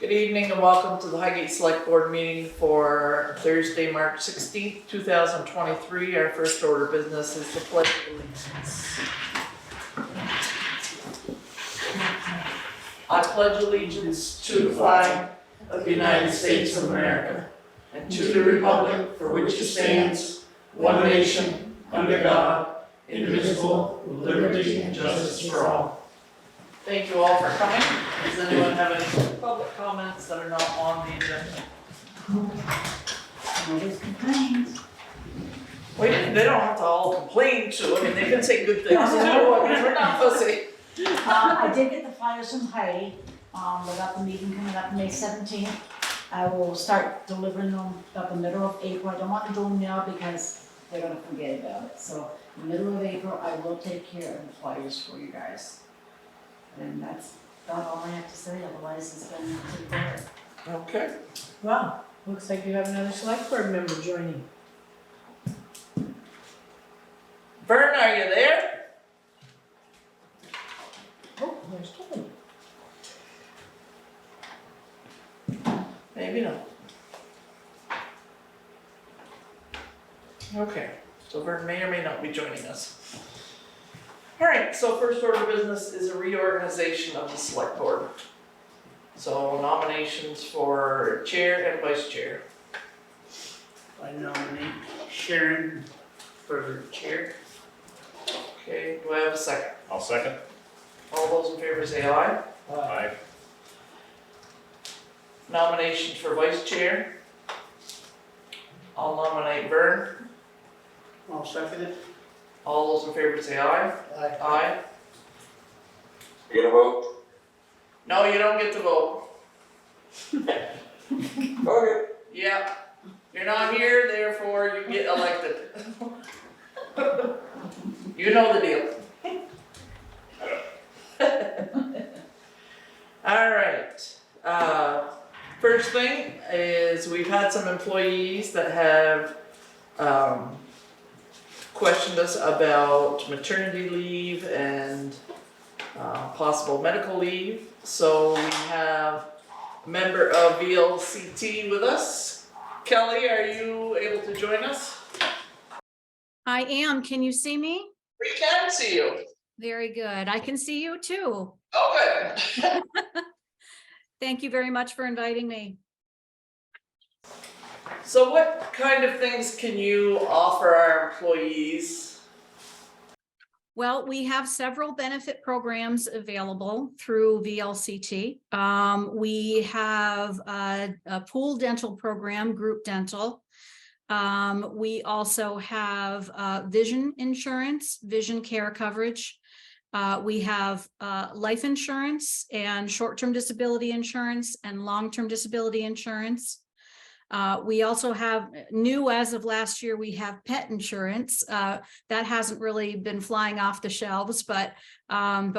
Good evening and welcome to the Highgate Selectboard meeting for Thursday, March 16th, 2023. Our first order of business is the pledge of allegiance. I pledge allegiance to the flag of the United States of America and to the republic for which it stands, one nation, under God, indivisible, with liberty and justice for all. Thank you all for coming. Does anyone have any public comments that are not on the agenda? Nobody's complained. Wait, they don't have to all complain too. I mean, they can say good things too. I mean, we're not pussy. I did get the flyers from Heidi. We got the meeting coming up May 17th. I will start delivering them about the middle of April. I don't want to do them now because they're gonna forget about it. So the middle of April, I will take care of the flyers for you guys. And that's about all I have to say, otherwise it's been pretty bad. Okay. Wow, looks like you have another select board member joining. Vern, are you there? Oh, there's Kelly. Maybe not. Okay, so Vern may or may not be joining us. All right, so first order of business is a reorganization of the select board. So nominations for chair and vice chair. I nominate Sharon for chair. Okay, do I have a second? I'll second. All those in favor say aye. Aye. Nominations for vice chair. I'll nominate Vern. I'll second it. All those in favor say aye. Aye. You gonna vote? No, you don't get to vote. Okay. Yeah, you're not here, therefore you get elected. You know the deal. All right, first thing is we've had some employees that have, questioned us about maternity leave and, possible medical leave. So we have a member of VLCT with us. Kelly, are you able to join us? I am. Can you see me? We can see you. Very good. I can see you too. Oh, good. Thank you very much for inviting me. So what kind of things can you offer our employees? Well, we have several benefit programs available through VLCT. We have a pool dental program, group dental. We also have vision insurance, vision care coverage. We have life insurance and short-term disability insurance and long-term disability insurance. We also have, new as of last year, we have pet insurance. That hasn't really been flying off the shelves, but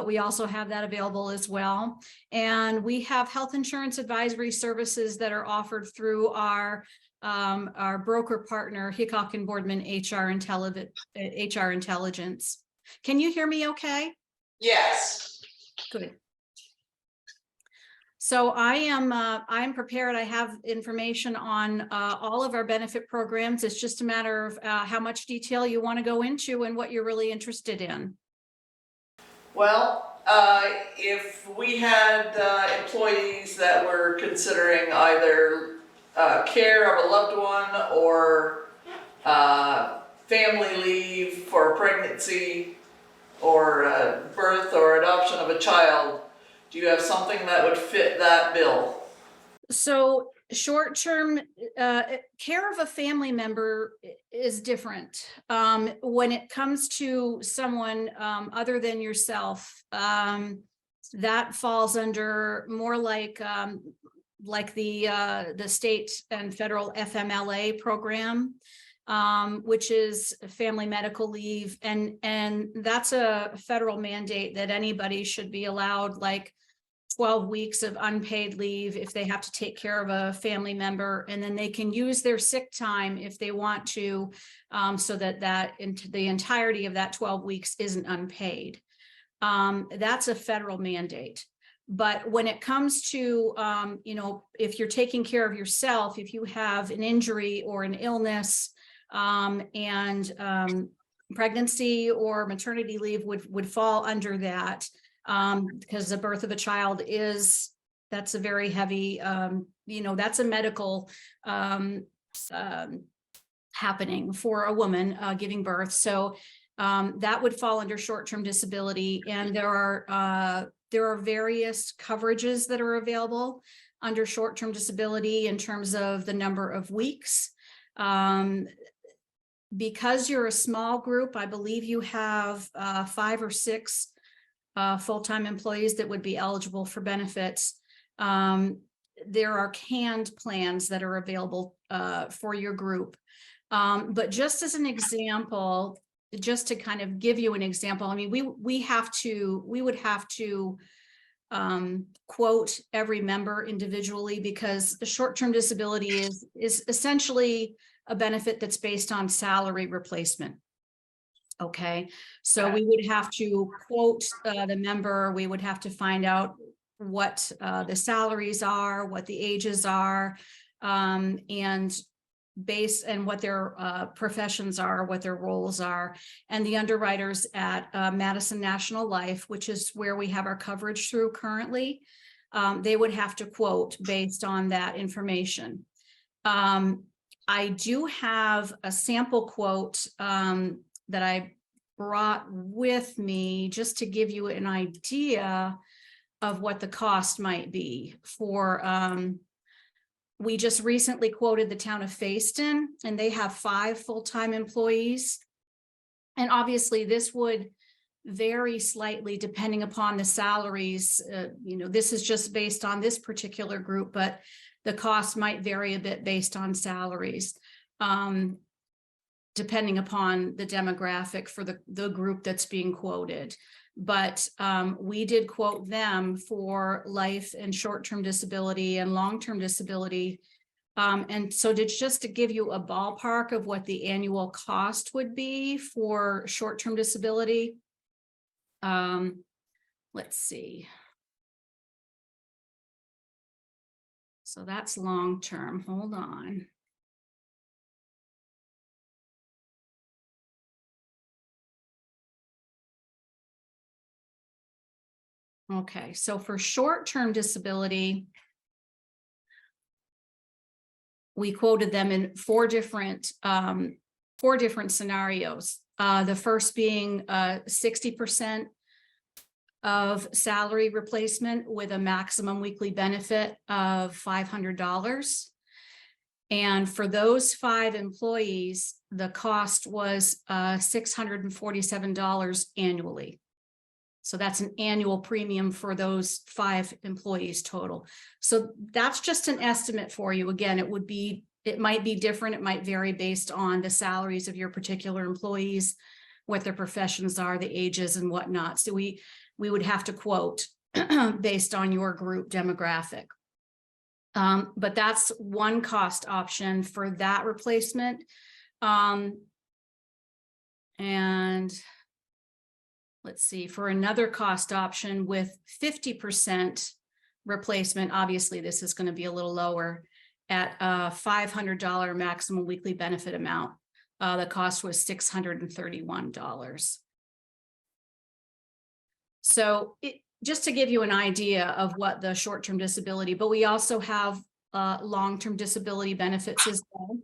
we also have that available as well. And we have health insurance advisory services that are offered through our broker partner, Hickok and Boardman HR Intelligence. Can you hear me okay? Yes. Good. So I am prepared. I have information on all of our benefit programs. It's just a matter of how much detail you want to go into and what you're really interested in. Well, if we had employees that were considering either care of a loved one or family leave for a pregnancy or birth or adoption of a child, do you have something that would fit that bill? So short-term care of a family member is different. When it comes to someone other than yourself, that falls under more like the state and federal FMLA program, which is family medical leave, and that's a federal mandate that anybody should be allowed like 12 weeks of unpaid leave if they have to take care of a family member, and then they can use their sick time if they want to, so that the entirety of that 12 weeks isn't unpaid. That's a federal mandate. But when it comes to, you know, if you're taking care of yourself, if you have an injury or an illness, and pregnancy or maternity leave would fall under that, because the birth of a child that's a very heavy, you know, that's a medical happening for a woman giving birth. So that would fall under short-term disability, and there are various coverages that are available under short-term disability in terms of the number of weeks. Because you're a small group, I believe you have 5 or 6 full-time employees that would be eligible for benefits. There are canned plans that are available for your group. But just as an example, just to kind of give you an example, I mean, we would have to quote every member individually, because the short-term disability is essentially a benefit that's based on salary replacement. Okay, so we would have to quote the member, we would have to find out what the salaries are, what the ages are, and what their professions are, what their roles are. And the underwriters at Madison National Life, which is where we have our coverage through currently, they would have to quote based on that information. I do have a sample quote that I brought with me just to give you an idea of what the cost might be for, we just recently quoted the town of Fayston, and they have 5 full-time employees. And obviously this would vary slightly depending upon the salaries. You know, this is just based on this particular group, but the cost might vary a bit based on salaries, depending upon the demographic for the group that's being quoted. But we did quote them for life and short-term disability and long-term disability. And so just to give you a ballpark of what the annual cost would be for short-term disability. Let's see. So that's long-term. Hold on. Okay, so for short-term disability, we quoted them in 4 different scenarios. The first being 60% of salary replacement with a maximum weekly benefit of $500. And for those 5 employees, the cost was $647 annually. So that's an annual premium for those 5 employees total. So that's just an estimate for you. Again, it might be different. It might vary based on the salaries of your particular employees, what their professions are, the ages and whatnot. So we would have to quote based on your group demographic. But that's one cost option for that replacement. And let's see, for another cost option with 50% replacement, obviously this is going to be a little lower at a $500 maximum weekly benefit amount. The cost was $631. So just to give you an idea of what the short-term disability, but we also have long-term disability benefits as well.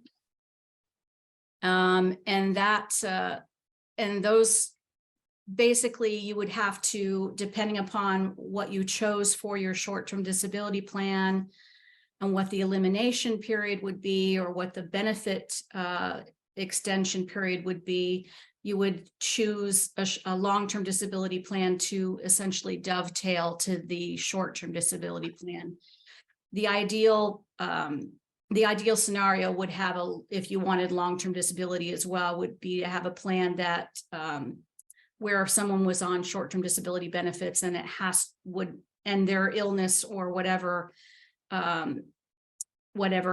And those basically you would have to, depending upon what you chose for your short-term disability plan and what the elimination period would be, or what the benefit extension period would be, you would choose a long-term disability plan to essentially dovetail to the short-term disability plan. The ideal scenario would have if you wanted long-term disability as well, would be to have a plan that where if someone was on short-term disability benefits and and their illness or whatever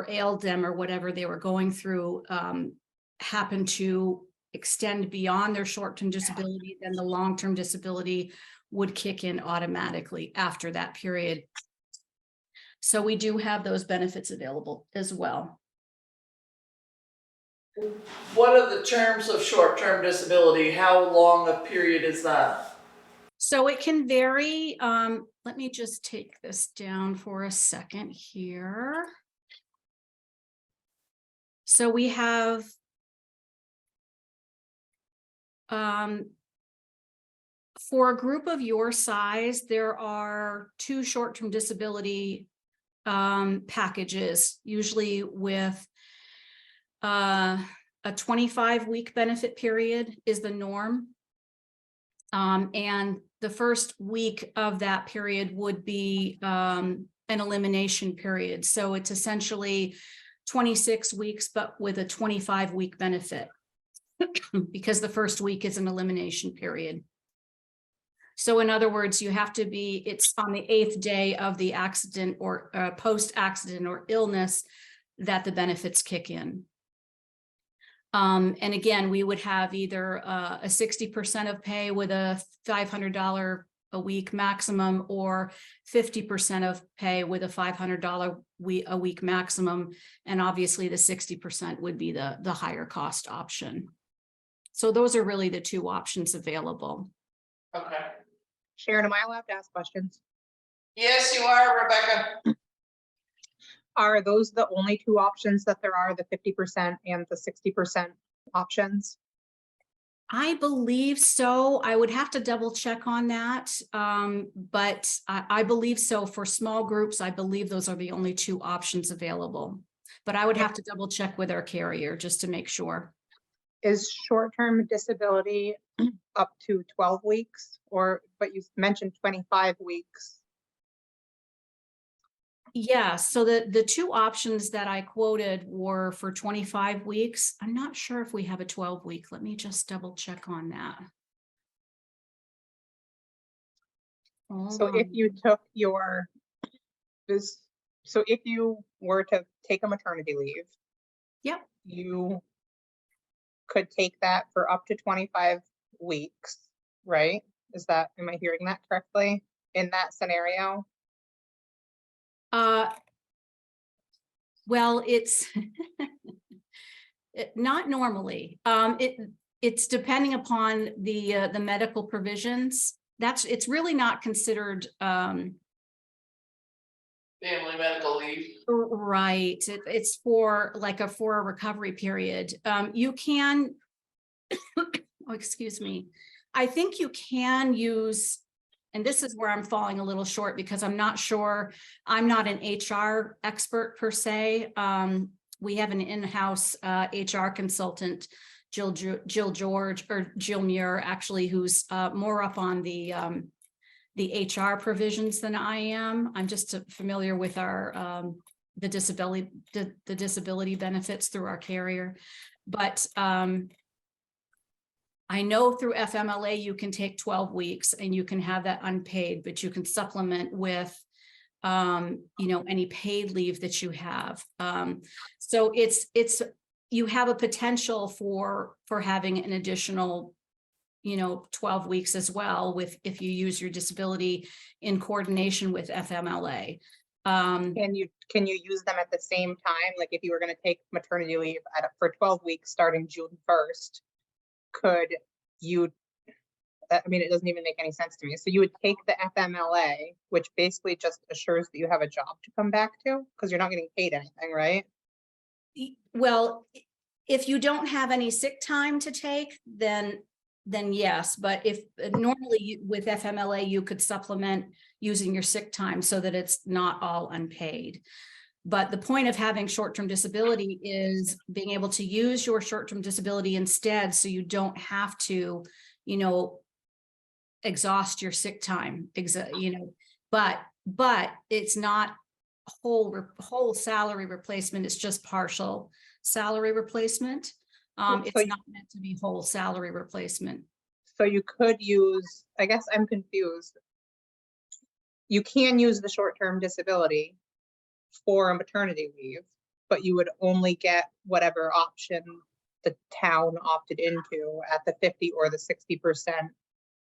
ailed them or whatever they were going through happened to extend beyond their short-term disability, then the long-term disability would kick in automatically after that period. So we do have those benefits available as well. What are the terms of short-term disability? How long a period is that? So it can vary. Let me just take this down for a second here. So we have for a group of your size, there are 2 short-term disability packages, usually with a 25-week benefit period is the norm. And the first week of that period would be an elimination period. So it's essentially 26 weeks, but with a 25-week benefit because the first week is an elimination period. So in other words, you have to be, it's on the 8th day of the accident or post-accident or illness that the benefits kick in. And again, we would have either a 60% of pay with a $500 a week maximum or 50% of pay with a $500 a week maximum. And obviously the 60% would be the higher cost option. So those are really the 2 options available. Okay. Sharon, am I allowed to ask questions? Yes, you are, Rebecca. Are those the only 2 options that there are, the 50% and the 60% options? I believe so. I would have to double check on that. But I believe so. For small groups, I believe those are the only 2 options available. But I would have to double check with our carrier just to make sure. Is short-term disability up to 12 weeks but you mentioned 25 weeks? Yeah, so the 2 options that I quoted were for 25 weeks. I'm not sure if we have a 12-week. Let me just double check on that. So if you took so if you were to take a maternity leave, Yep. you could take that for up to 25 weeks, right? Am I hearing that correctly in that scenario? Well, it's not normally. It's depending upon the medical provisions. It's really not considered Family medical leave. right. It's for a recovery period. You can, oh, excuse me. I think you can use, and this is where I'm falling a little short because I'm not sure, I'm not an HR expert per se. We have an in-house HR consultant, Jill George, or Jill Muir, actually, who's more up on the HR provisions than I am. I'm just familiar with our the disability benefits through our carrier, but I know through FMLA you can take 12 weeks and you can have that unpaid, but you can supplement with any paid leave that you have. So you have a potential for having an additional 12 weeks as well if you use your disability in coordination with FMLA. Can you use them at the same time? Like if you were going to take maternity leave for 12 weeks starting June 1st, could you, I mean, it doesn't even make any sense to me. So you would take the FMLA, which basically just assures that you have a job to come back to because you're not getting paid anything, right? Well, if you don't have any sick time to take, then yes. But if normally with FMLA, you could supplement using your sick time so that it's not all unpaid. But the point of having short-term disability is being able to use your short-term disability instead, so you don't have to, exhaust your sick time, but it's not whole salary replacement. It's just partial salary replacement. It's not meant to be whole salary replacement. So you could use, I guess I'm confused. You can use the short-term disability for a maternity leave, but you would only get whatever option the town opted into at the 50 or the 60%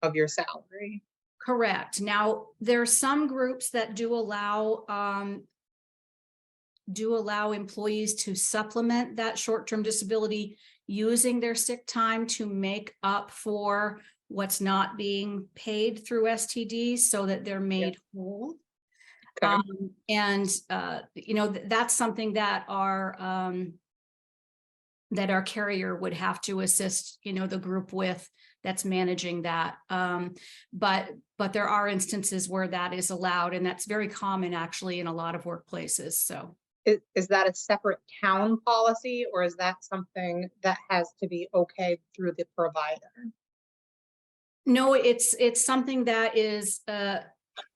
of your salary. Correct. Now, there are some groups that do allow employees to supplement that short-term disability using their sick time to make up for what's not being paid through STD so that they're made whole. Okay. That's something that our carrier would have to assist, the group with that's managing that. But there are instances where that is allowed, and that's very common actually in a lot of workplaces. So. Is that a separate town policy, or is that something that has to be okay through the provider? No, it's something that is, it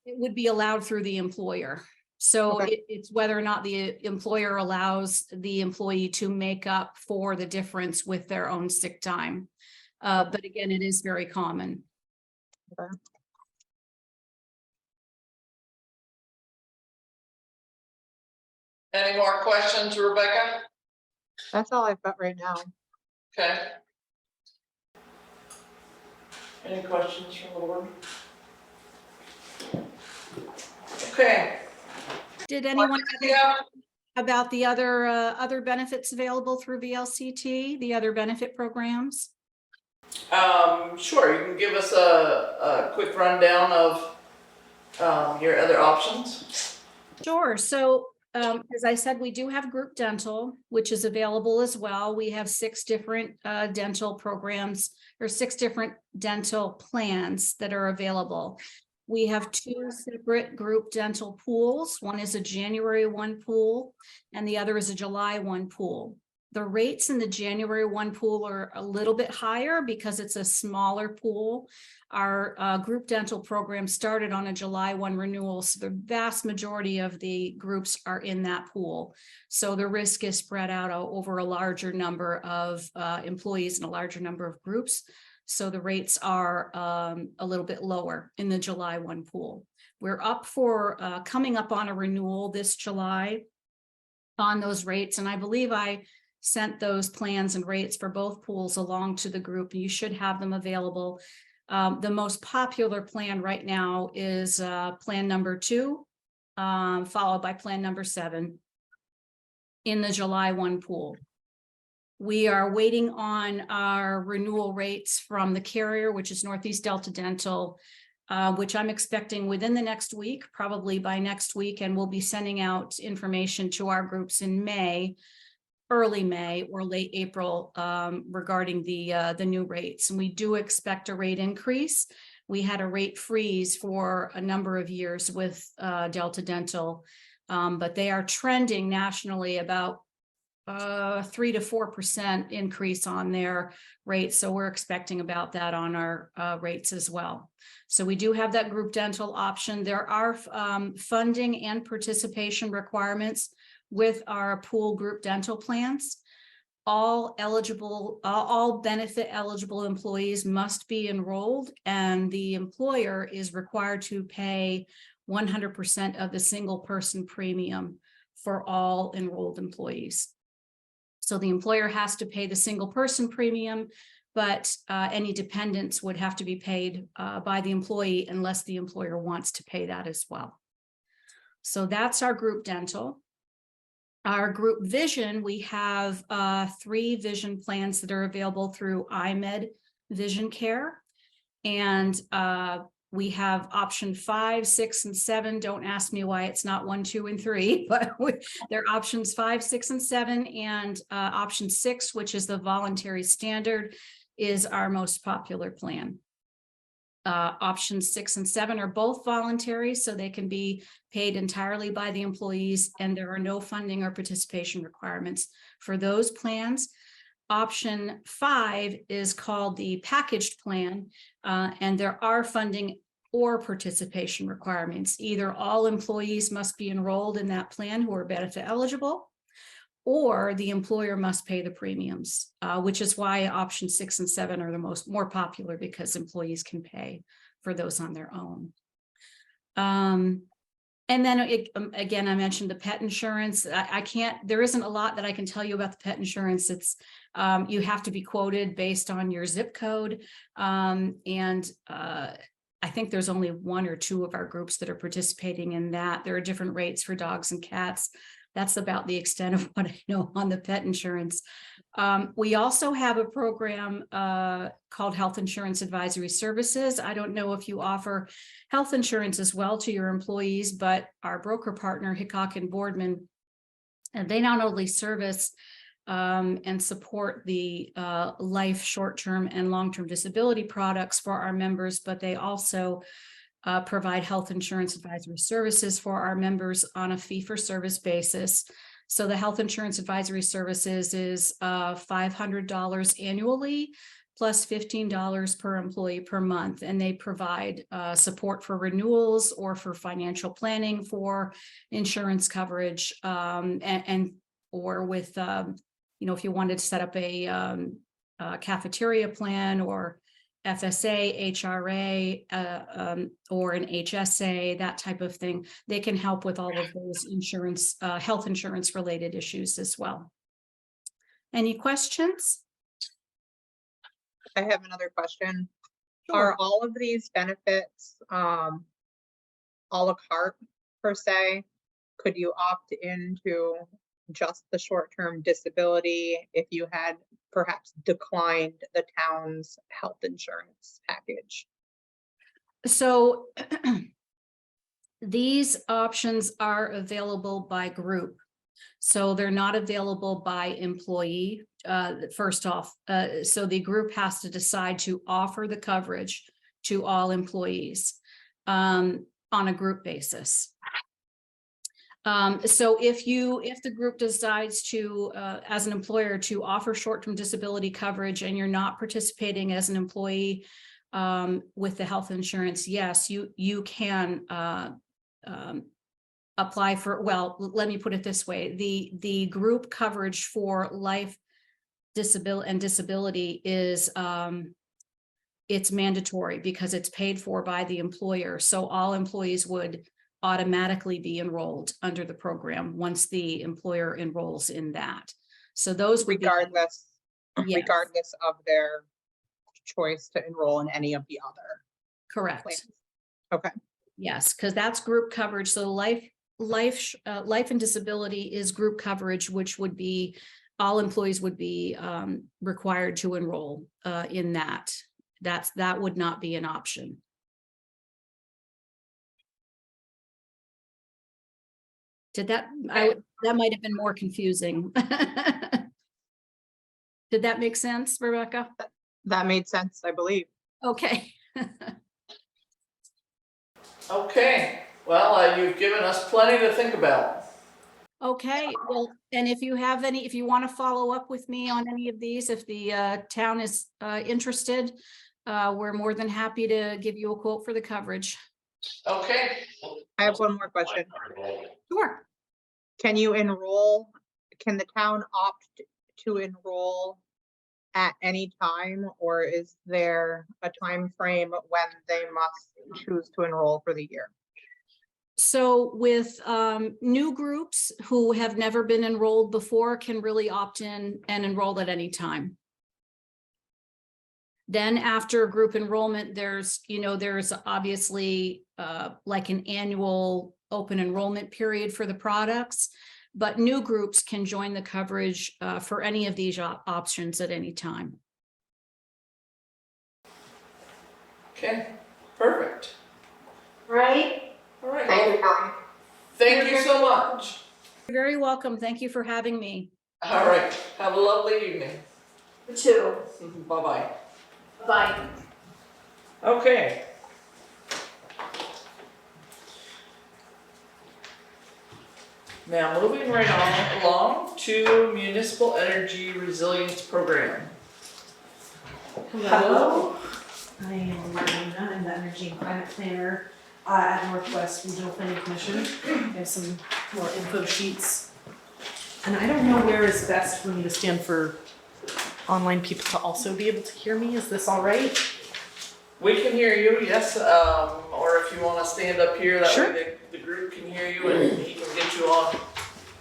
would be allowed through the employer. So Okay. it's whether or not the employer allows the employee to make up for the difference with their own sick time. But again, it is very common. Okay. Any more questions, Rebecca? That's all I've got right now. Okay. Any questions from the board? Okay. Did anyone Yeah. about the other benefits available through VLCT, the other benefit programs? Sure, you can give us a quick rundown of your other options. Sure. So as I said, we do have group dental, which is available as well. We have 6 different dental programs, or 6 different dental plans that are available. We have 2 separate group dental pools. One is a January 1 pool and the other is a July 1 pool. The rates in the January 1 pool are a little bit higher because it's a smaller pool. Our group dental program started on a July 1 renewal, so the vast majority of the groups are in that pool. So the risk is spread out over a larger number of employees and a larger number of groups. So the rates are a little bit lower in the July 1 pool. We're up for coming up on a renewal this July on those rates, and I believe I sent those plans and rates for both pools along to the group. You should have them available. The most popular plan right now is plan number 2, followed by plan number 7 in the July 1 pool. We are waiting on our renewal rates from the carrier, which is Northeast Delta Dental, which I'm expecting within the next week, probably by next week, and we'll be sending out information to our groups in May, early May or late April, regarding the new rates. And we do expect a rate increase. We had a rate freeze for a number of years with Delta Dental, but they are trending nationally about 3 to 4% increase on their rates. So we're expecting about that on our rates as well. So we do have that group dental option. There are funding and participation requirements with our pool group dental plans. All benefit eligible employees must be enrolled, and the employer is required to pay 100% of the single person premium for all enrolled employees. So the employer has to pay the single person premium, but any dependents would have to be paid by the employee unless the employer wants to pay that as well. So that's our group dental. Our group vision, we have 3 vision plans that are available through IMED Vision Care. And we have option 5, 6, and 7. Don't ask me why it's not 1, 2, and 3, but they're options 5, 6, and 7. And option 6, which is the voluntary standard, is our most popular plan. Options 6 and 7 are both voluntary, so they can be paid entirely by the employees, and there are no funding or participation requirements for those plans. Option 5 is called the packaged plan, and there are funding or participation requirements. Either all employees must be enrolled in that plan who are benefit eligible, or the employer must pay the premiums, which is why option 6 and 7 are the more popular, because employees can pay for those on their own. And then again, I mentioned the pet insurance. There isn't a lot that I can tell you about the pet insurance. It's, you have to be quoted based on your zip code. I think there's only 1 or 2 of our groups that are participating in that. There are different rates for dogs and cats. That's about the extent of what I know on the pet insurance. We also have a program called Health Insurance Advisory Services. I don't know if you offer health insurance as well to your employees, but our broker partner, Hickok and Boardman, and they not only service and support the life, short-term and long-term disability products for our members, but they also provide health insurance advisory services for our members on a fee-for-service basis. So the health insurance advisory services is $500 annually plus $15 per employee per month, and they provide support for renewals or for financial planning for insurance coverage, or with if you wanted to set up a cafeteria plan or FSA, HRA, or an HSA, that type of thing. They can help with all of those insurance, health insurance related issues as well. Any questions? I have another question. Sure. Are all of these benefits a la carte per se? Could you opt into just the short-term disability if you had perhaps declined the town's health insurance package? So these options are available by group. So they're not available by employee, first off. So the group has to decide to offer the coverage to all employees on a group basis. So if the group decides to, as an employer, to offer short-term disability coverage and you're not participating as an employee with the health insurance, yes, you can apply for, well, let me put it this way. The group coverage for life, disability is it's mandatory because it's paid for by the employer. So all employees would automatically be enrolled under the program once the employer enrolls in that. So those would regardless Yes. regardless of their choice to enroll in any of the other correct. plans. Okay. Yes, because that's group coverage. So life and disability is group coverage, which would be all employees would be required to enroll in that. That would not be an option. Did that, that might have been more confusing. Did that make sense, Rebecca? That made sense, I believe. Okay. Okay, well, you've given us plenty to think about. Okay, well, and if you want to follow up with me on any of these, if the town is interested, we're more than happy to give you a quote for the coverage. Okay. I have one more question. Sure. Can the town opt to enroll at any time, or is there a time frame when they must choose to enroll for the year? So with new groups who have never been enrolled before can really opt in and enroll at any time. Then after group enrollment, there's obviously like an annual open enrollment period for the products, but new groups can join the coverage for any of these options at any time. Okay, perfect. Right? All right. Thank you, Kelly. Thank you so much. You're very welcome. Thank you for having me. All right, have a lovely evening. You too. Bye-bye. Bye. Okay. Now, moving right on along to Municipal Energy Resilience Program. Hello. I am Marlena. I'm the Energy and Climate Planner at Northwest Regional Planning Commission. I have some more info sheets. And I don't know where is best for me to stand for online people to also be able to hear me. Is this all right? We can hear you, yes, or if you want to stand up here, that Sure. way the group can hear you and he can get you on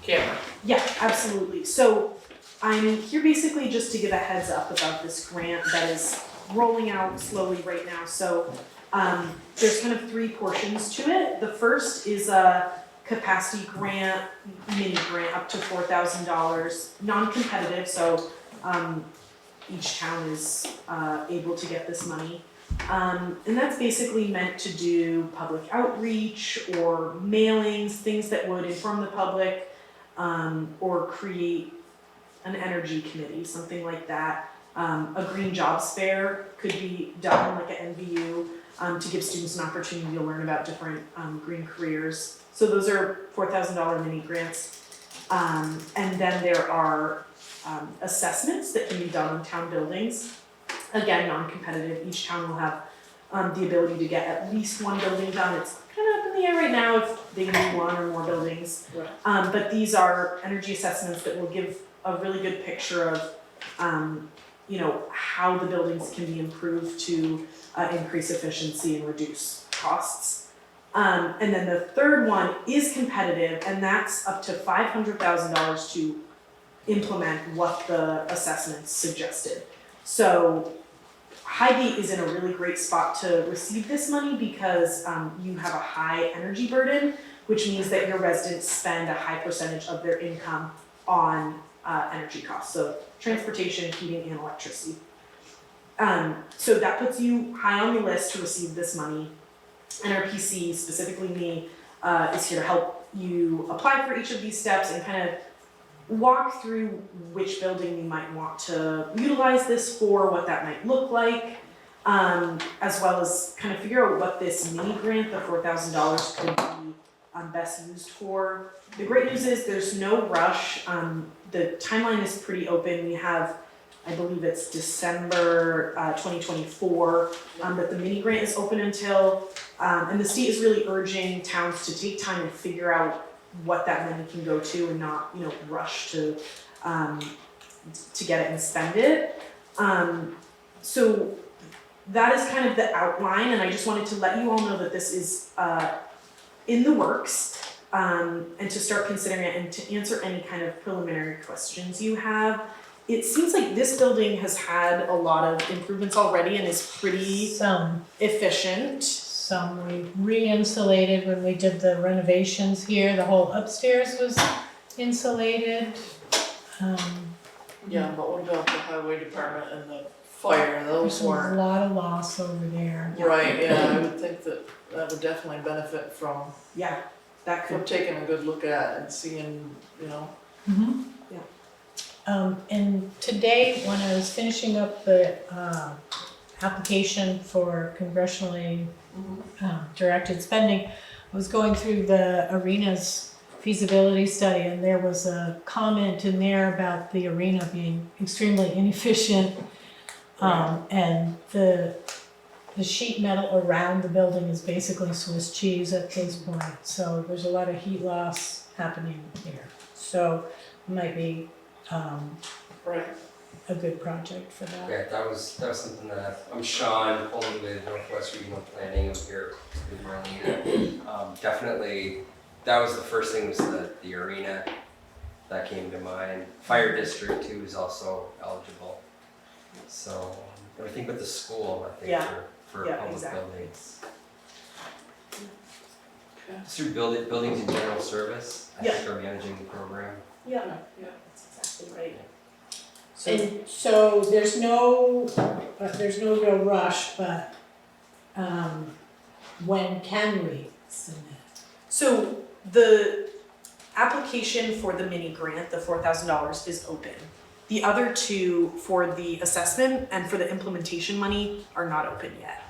camera. Yeah, absolutely. So I'm here basically just to give a heads up about this grant that is rolling out slowly right now. So There's kind of three portions to it. The first is a capacity grant, mini grant up to $4,000, non-competitive, so each town is able to get this money. And that's basically meant to do public outreach or mailings, things that would inform the public, or create an energy committee, something like that. A green jobs fair could be done like at NVU to give students an opportunity to learn about different green careers. So those are $4,000 mini grants. And then there are assessments that can be done on town buildings. Again, non-competitive, each town will have the ability to get at least one building done. It's kind of up in the air right now if they can do one or more buildings. Right. But these are energy assessments that will give a really good picture of how the buildings can be improved to increase efficiency and reduce costs. And then the third one is competitive, and that's up to $500,000 to implement what the assessments suggested. So Highgate is in a really great spot to receive this money because you have a high energy burden, which means that your residents spend a high percentage of their income on energy costs, so transportation, heating, and electricity. So that puts you high on the list to receive this money. NRPC, specifically me, is here to help you apply for each of these steps and kind of walk through which building you might want to utilize this for, what that might look like, as well as kind of figure out what this mini grant, the $4,000, could be best used for. The great news is there's no rush. The timeline is pretty open. We have, I believe it's December 2024, that the mini grant is open until, and the state is really urging towns to take time and figure out what that money can go to and not, rush to get it and spend it. So that is kind of the outline, and I just wanted to let you all know that this is in the works, and to start considering it and to answer any kind of preliminary questions you have. It seems like this building has had a lot of improvements already and is pretty efficient. Some we re-insulated when we did the renovations here. The whole upstairs was insulated. Yeah, but what about the highway department and the fire? Those There's a weren't. lot of loss over there. Right, yeah, I would think that would definitely benefit from Yeah, that could. taking a good look at and seeing, Mm-hmm. Yeah. And today, when I was finishing up the application for congressionally directed spending, I was going through the arena's feasibility study, and there was a comment in there about the arena being extremely inefficient, and the sheet metal around the building is basically Swiss cheese at this point. So there's a lot of heat loss happening here. So it might be right. a good project for that. Yeah, that was something that, I'm Sean, Pullman with Northwest Regional Planning, I'm here with Marlene. Definitely, that was the first thing, was the arena that came to mind. Fire district too is also eligible. So, everything but the school, I think, Yeah. for Yeah, public exactly. buildings. Okay. Just through buildings in general service, I Yeah. think are managing the program. Yeah, Yeah. that's exactly right. And so there's no real rush, but when can we submit? So the application for the mini grant, the $4,000, is open. The other two for the assessment and for the implementation money are not open yet.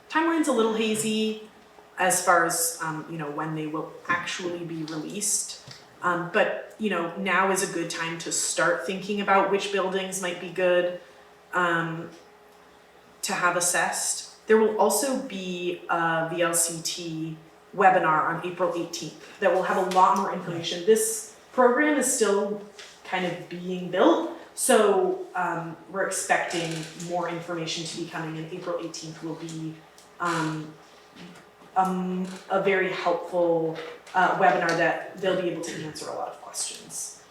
Timeline's a little hazy as far as when they will actually be released. But now is a good time to start thinking about which buildings might be good to have assessed. There will also be a VLCT webinar on April 18th that will have a lot more information. This program is still kind of being built, so we're expecting more information to be coming, and April 18th will be a very helpful webinar that they'll be able to answer a lot of questions.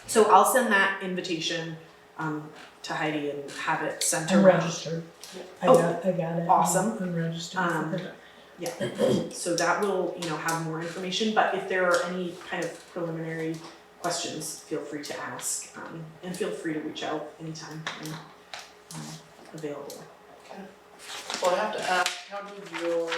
So I'll send that invitation to Heidi and have it sent I'm around. registered. I Oh, got it. awesome. I'm registered. Yeah, so that will, have more information, but if there are any kind of preliminary questions, feel free to ask, and feel free to reach out anytime I'm available. Well, I have to ask, how did your,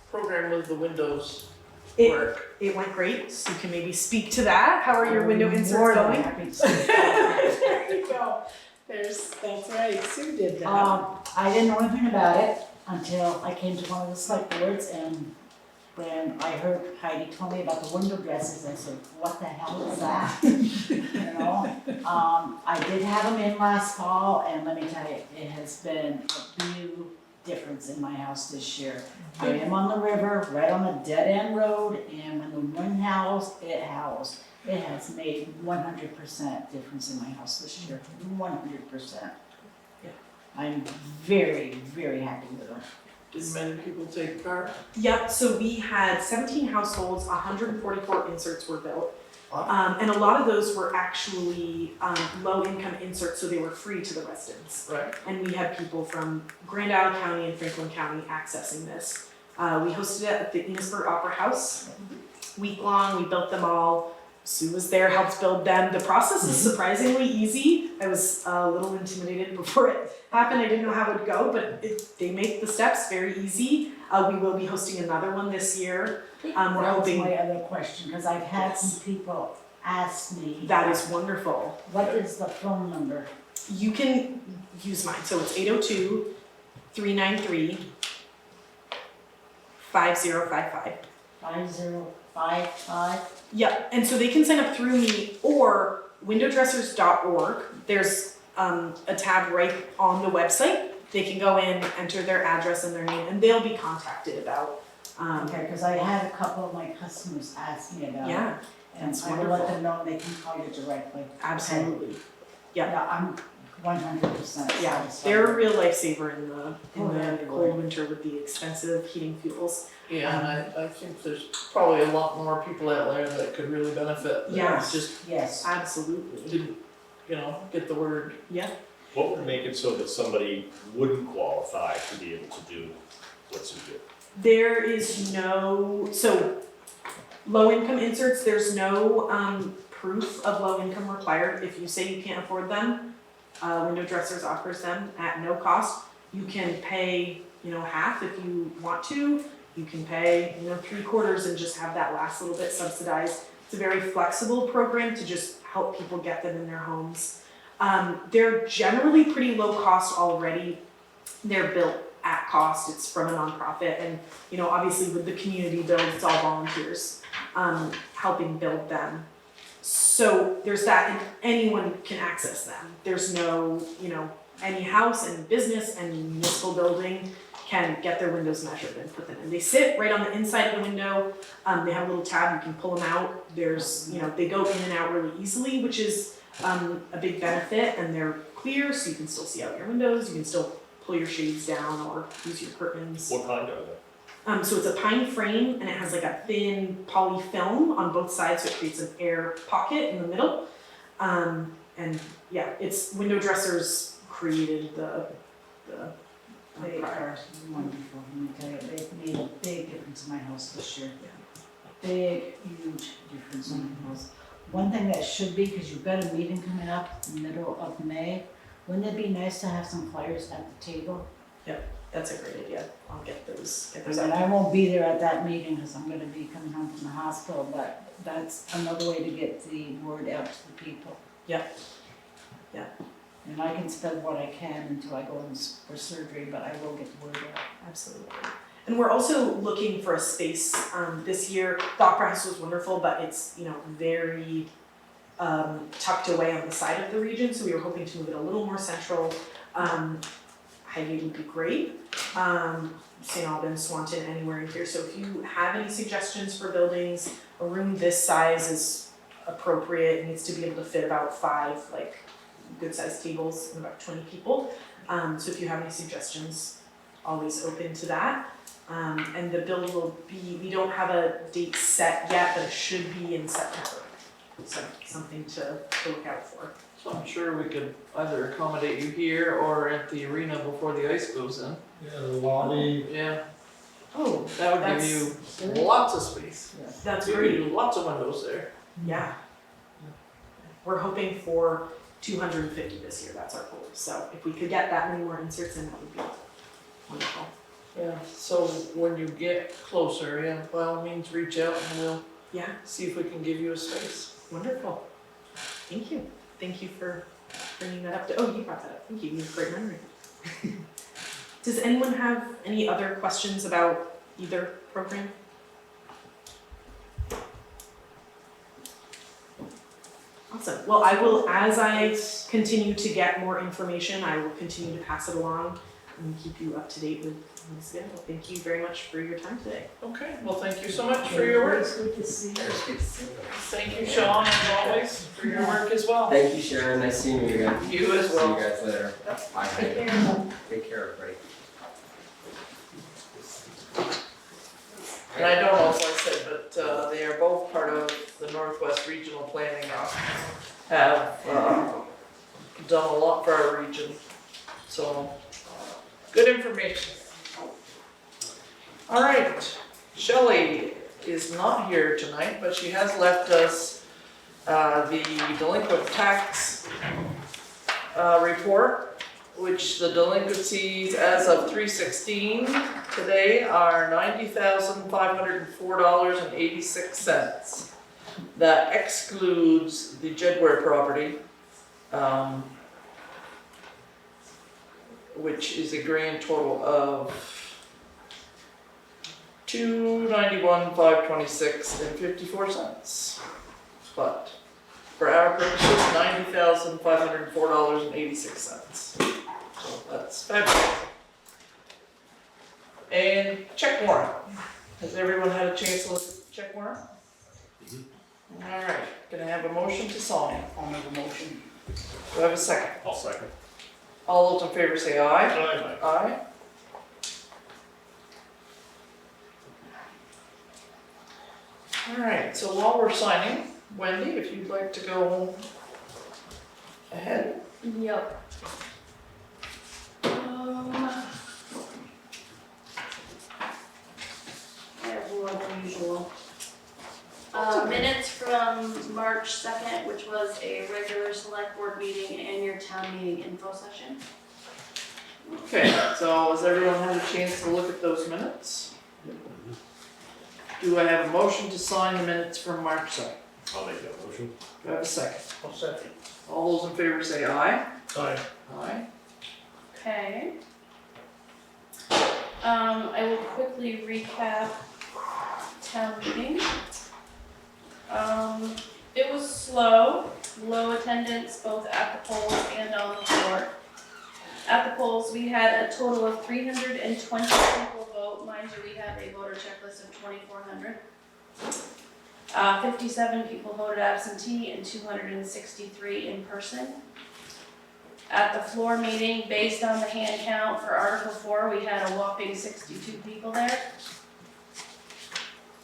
program with the windows It, work? it went great, so you can maybe speak to that. How are your window More inserts than going? happy to see that. There you go. That's right, Sue did that. I didn't know anything about it until I came to one of the select boards, and when I heard Heidi tell me about the window dresses, I said, what the hell is that? You know, I did have them in last fall, and let me tell you, it has been a huge difference in my house this year. I am on the river, right on a dead end road, and when the wind howls, it howls. It has made 100% difference in my house this year, 100%. Yeah. I'm very, very happy with them. Did many people take part? Yep, so we had 17 households, 144 inserts were built. Wow. And a lot of those were actually low-income inserts, so they were free to the residents. Right. And we had people from Grand Isle County and Franklin County accessing this. We hosted it at the Innisford Opera House. Week long, we built them all. Sue was there, helped build them. The process is surprisingly easy. I was a little intimidated before it happened. I didn't know how it would go, but they make the steps very easy. We will be hosting another one this year. We're That was hoping my other question, because I've had some people ask me. that is wonderful. What is the phone number? You can use mine. So it's 802-393-5055. 5055? Yep, and so they can sign up through me or windowdressers.org. There's a tab right on the website. They can go in, enter their address and their name, and they'll be contacted about. Okay, because I had a couple of my customers ask me about it. Yeah, And that's I will let wonderful. them know they can call you directly. Absolutely. Yeah. Yeah, I'm 100% Yeah, satisfied. they're a real lifesaver in the Oh, yeah, they cold were. winter with the expensive heating fuels. Yeah, and I think there's probably a lot more people out there that could really benefit. that Yes. Just Yes. Absolutely. didn't, get the word. Yeah. What would make it so that somebody wouldn't qualify to be able to do what you do? There is low income inserts, there's no proof of low income required. If you say you can't afford them, Window Dressers offers them at no cost. You can pay, half if you want to. You can pay, 3/4 and just have that last little bit subsidized. It's a very flexible program to just help people get them in their homes. They're generally pretty low cost already. They're built at cost. It's from a nonprofit, and obviously with the community build, it's all volunteers helping build them. So there's that, and anyone can access them. There's no, any house, any business, any municipal building can get their windows measured and put them in. They sit right on the inside of the window. They have a little tab, you can pull them out. There's, they go in and out really easily, which is a big benefit, and they're clear, so you can still see out your windows. You can still pull your shades down or use your curtains. What kind are they? So it's a pine frame, and it has like a thin poly film on both sides, so it creates an air pocket in the middle. And yeah, it's Window Dressers created the They product. are wonderful, let me tell you, they've made a big difference in my house this year. Big, huge difference in my house. One thing that should be, because you've got a meeting coming up in the middle of May, wouldn't it be nice to have some flyers at the table? That's a great idea. I'll get those And out. I won't be there at that meeting because I'm gonna be coming home from the hospital, but that's another way to get the word out to the people. Yep. Yeah. And I can spend what I can until I go in for surgery, but I will get the word out. Absolutely. And we're also looking for a space this year. The Opera House was wonderful, but it's very tucked away on the side of the region, so we were hoping to move it a little more central. Highgate would be great. St. Albans, Swanton, anywhere in here. So if you have any suggestions for buildings, a room this size is appropriate. It needs to be able to fit about 5 good sized tables and about 20 people. So if you have any suggestions, always open to that. And the build will be, we don't have a date set yet, but it should be in September. So something to look out for. So I'm sure we could either accommodate you here or at the arena before the ice goes in. Yeah, the lobby. Yeah, Oh, that would give you lots of space. that's Give great. you lots of windows there. Yeah. We're hoping for 250 this year, that's our goal. So if we could get that many more inserts in, that would be wonderful. Yeah, so when you get closer, yeah, by all means, reach out and we'll Yeah, see if we can give you a space. wonderful. Thank you. Thank you for bringing that up. Oh, you brought that up. Thank you. You have a great memory. Does anyone have any other questions about either program? Awesome. Well, I will, as I continue to get more information, I will continue to pass it along and keep you up to date with the schedule. Thank you very much for your time today. Okay, well, thank you so much for your work. It's good to see you. Thank you, Sean, as always, for your work as well. Thank you, Sharon, nice seeing you again. You as See well. you guys later. Bye. Take care. Take care, everybody. And I don't know if I said, but they are both part of the Northwest Regional Planning and have done a lot for our region. So, good information. All right, Shelley is not here tonight, but she has left us the delinquent tax report, which the delinquencies as of 3/16 today are $90,504.86. That excludes the Jedware property, which is a grand total of $291,526.54. But for our purposes, $90,504.86. So that's fabulous. And check warrant. Has everyone had a chance to look at the check warrant? All right, gonna have a motion to sign. I'll make a motion. Do I have a second? I'll second. All those in favor say aye. Aye. Aye. All right, so while we're signing, Wendy, if you'd like to go ahead. Yep. I have more than usual. Minutes from March 2nd, which was a regular select board meeting and your town meeting info session. Okay, so has everyone had a chance to look at those minutes? Do I have a motion to sign the minutes from March 2nd? I'll make that motion. Do I have a second? I'll second. All those in favor say aye. Aye. Aye. Okay. I will quickly recap town meeting. It was slow, low attendance both at the polls and on the floor. At the polls, we had a total of 320 people vote. Mind you, we have a voter checklist of 2,400. 57 people voted absentee and 263 in person. At the floor meeting, based on the hand count for Article 4, we had a whopping 62 people there.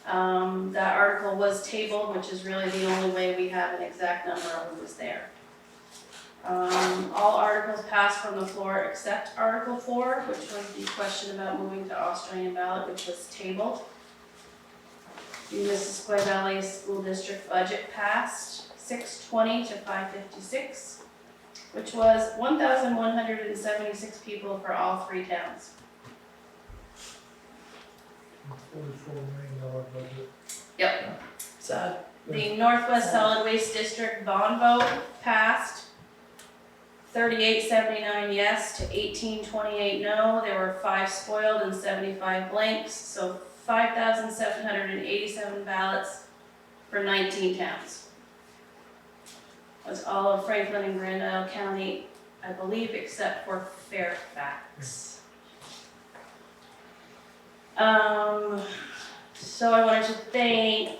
That article was tabled, which is really the only way we have an exact number of who was there. All articles passed from the floor except Article 4, which was the question about moving to Australian ballot, which was tabled. The Missisquoi Valley School District budget passed 620 to 556, which was 1,176 people for all three towns. $44 million budget. Yep. Sad. The Northwest Solid Waste District bond vote passed 3879 yes to 1828 no. There were 5 spoiled and 75 blanks, so 5,787 ballots for 19 towns. Was all of Franklin and Grand Isle County, I believe, except for Fairfax. So I wanted to thank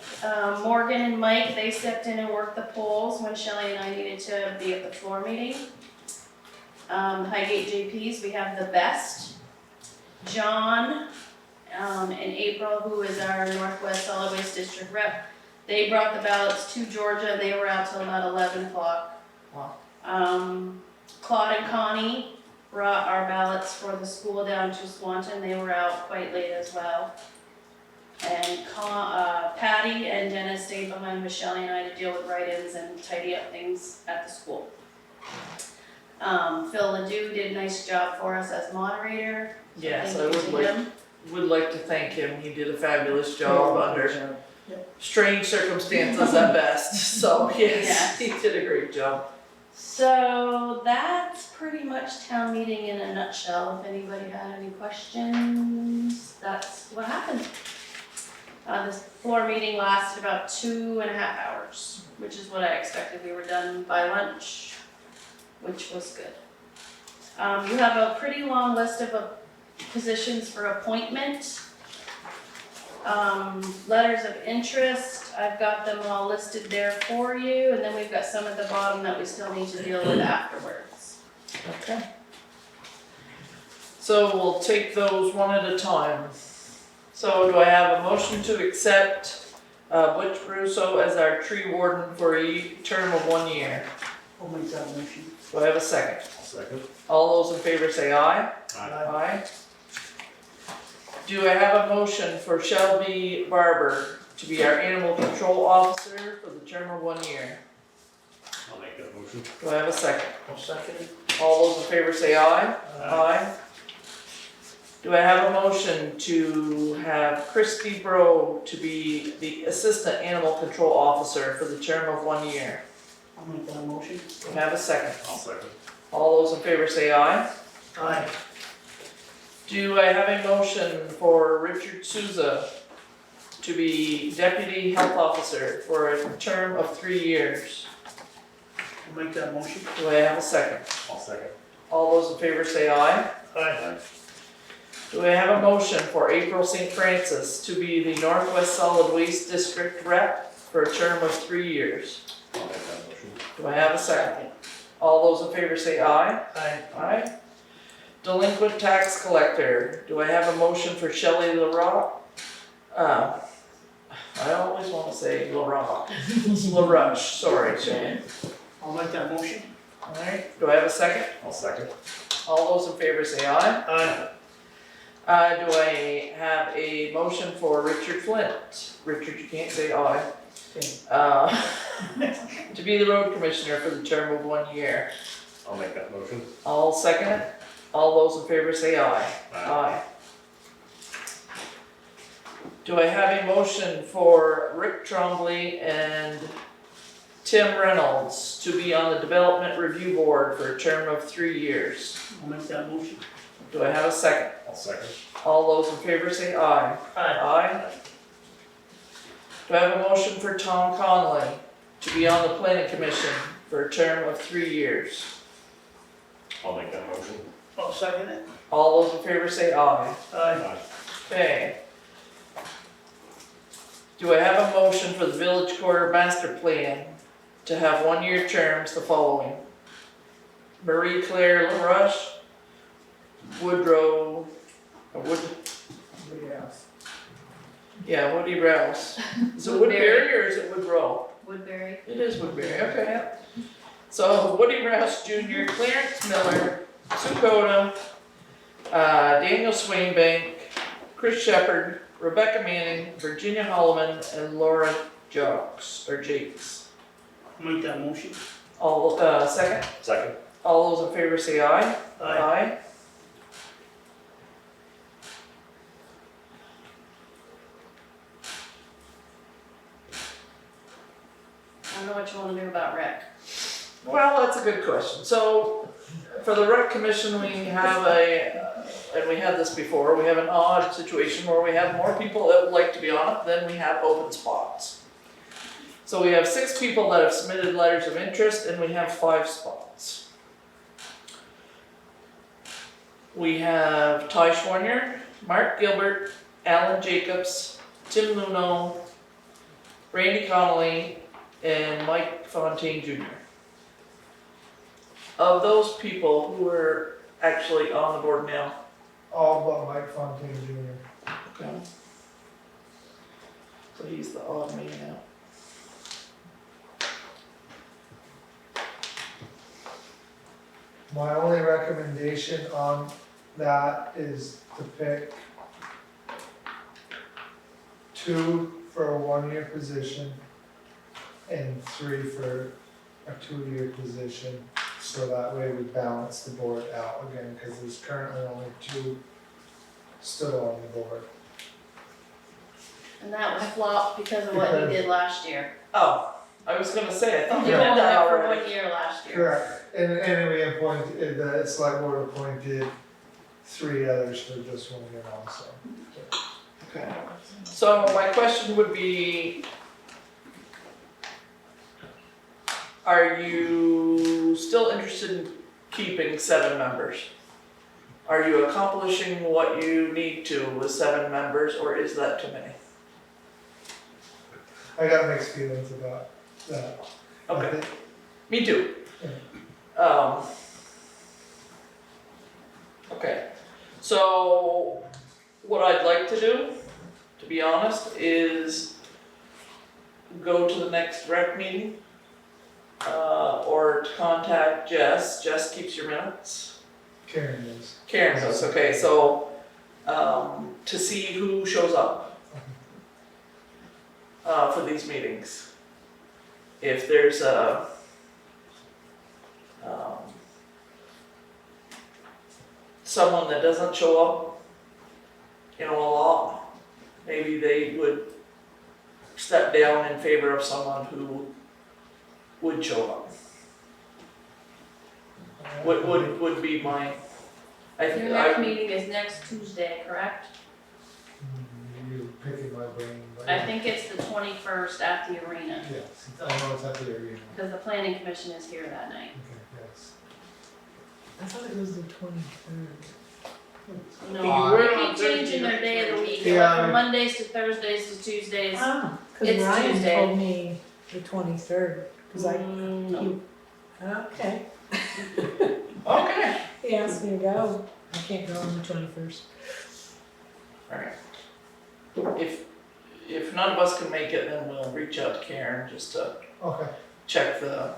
Morgan and Mike. They stepped in and worked the polls when Shelley and I needed to be at the floor meeting. Highgate JPs, we have the best. John and April, who is our Northwest Solid Waste District rep, They brought the ballots to Georgia, and they were out till about 11 o'clock. Wow. Claude and Connie brought our ballots for the school down to Swanton, they were out quite late as well. And Patty and Dennis stayed behind with Shelley and I to deal with write-ins and tidy up things at the school. Phil Ledoux did a nice job for us as moderator. Yes, I Thank you would to like, him. would like to thank him. He did a fabulous job under strange circumstances at best. So yes, he did a great job. So that's pretty much town meeting in a nutshell. If anybody had any questions, that's what happened. This floor meeting lasted about 2.5 hours, which is what I expected. We were done by lunch, which was good. You have a pretty long list of positions for appointment. Letters of interest, I've got them all listed there for you, and then we've got some at the bottom that we still need to deal with afterwards. Okay. So we'll take those one at a time. So do I have a motion to accept Butch Russo as our tree warden for a term of 1 year? I'll make that motion. Do I have a second? Second. All those in favor say aye. Aye. Do I have a motion for Shelby Barber to be our animal control officer for the term of 1 year? I'll make that motion. Do I have a second? I'll second it. All those in favor say aye. Aye. Do I have a motion to have Christy Bro to be the assistant animal control officer for the term of 1 year? I'll make that motion. Do I have a second? I'll second. All those in favor say aye. Aye. Do I have a motion for Richard Souza to be deputy health officer for a term of 3 years? I'll make that motion. Do I have a second? I'll second. All those in favor say aye. Aye. Do I have a motion for April St. Francis to be the Northwest Solid Waste District rep for a term of 3 years? I'll make that motion. Do I have a second? All those in favor say aye. Aye. Aye. Delinquent tax collector, do I have a motion for Shelley LaRock? I always want to say LaRock. LaRush, sorry, Shelley. I'll make that motion. Alright, do I have a second? I'll second. All those in favor say aye. Aye. Do I have a motion for Richard Flint? Richard, you can't say aye. To be the road commissioner for the term of 1 year. I'll make that motion. I'll second it. All those in favor say aye. Aye. Do I have a motion for Rick Trombley and Tim Reynolds to be on the Development Review Board for a term of 3 years? I'll make that motion. Do I have a second? I'll second. All those in favor say aye. Aye. Aye. Do I have a motion for Tom Conley to be on the Planning Commission for a term of 3 years? I'll make that motion. I'll second it. All those in favor say aye. Aye. Okay. Do I have a motion for the Village Quarter Master Plan to have 1 year terms the following? Marie Claire LaRush, Woodrow, yeah, Woody Rouse. Is it Woodbury or is it Woodrow? Woodbury. It is Woodbury, okay. So Woody Rouse Jr., Clarence Miller, Sue Coda, Daniel Swainbank, Chris Shepherd, Rebecca Manning, Virginia Holloman, and Laura Jakes. I'll make that motion. All, second? Second. All those in favor say aye. Aye. I don't know what you wanna do about rec. Well, that's a good question. So, for the rec commission, we have and we had this before, we have an odd situation where we have more people that would like to be on it than we have open spots. So we have 6 people that have submitted letters of interest and we have 5 spots. We have Ty Schwarner, Mark Gilbert, Alan Jacobs, Tim Luno, Randy Connolly, and Mike Fontaine Jr. Of those people who are actually on the board now. All but Mike Fontaine Jr. Okay. So he's the odd man out. My only recommendation on that is to pick 2 for a 1-year position and 3 for a 2-year position, so that way we balance the board out again, because there's currently only 2 still on the board. And that was flopped because of what we did last year. Oh, I was gonna say, I thought we You did only that went for already. 1 year last year. Correct, and we appointed, the select board appointed 3 others for just 1 year also. Okay, so my question would be, are you still interested in keeping 7 members? Are you accomplishing what you need to with 7 members, or is that too many? I got mixed feelings about that. I Okay, think- me too. Okay, so what I'd like to do, to be honest, is go to the next rec meeting, or to contact Jess. Jess keeps your minutes. Karen is. Karen does, okay, so, to see who shows up for these meetings. If there's a, someone that doesn't show up, a lot, maybe they would step down in favor of someone who would show up. Would be my, I Your think, next meeting is next Tuesday, correct? You're picking my brain, but. I think it's the 21st at the arena, Yes, I know it's at the arena. because the planning commission is here that night. Okay, yes. I thought it was the 23rd. No, You they were on keep changing their Thursday, day of the week, Yeah, it went I- from Mondays to Thursdays to Tuesdays. Ah, It's because Ryan Tuesday. told me the 23rd, because No. okay. okay. He asked me to go. I can't go on the 21st. Alright. If none of us can make it, then we'll reach out to Karen just to Okay, check the,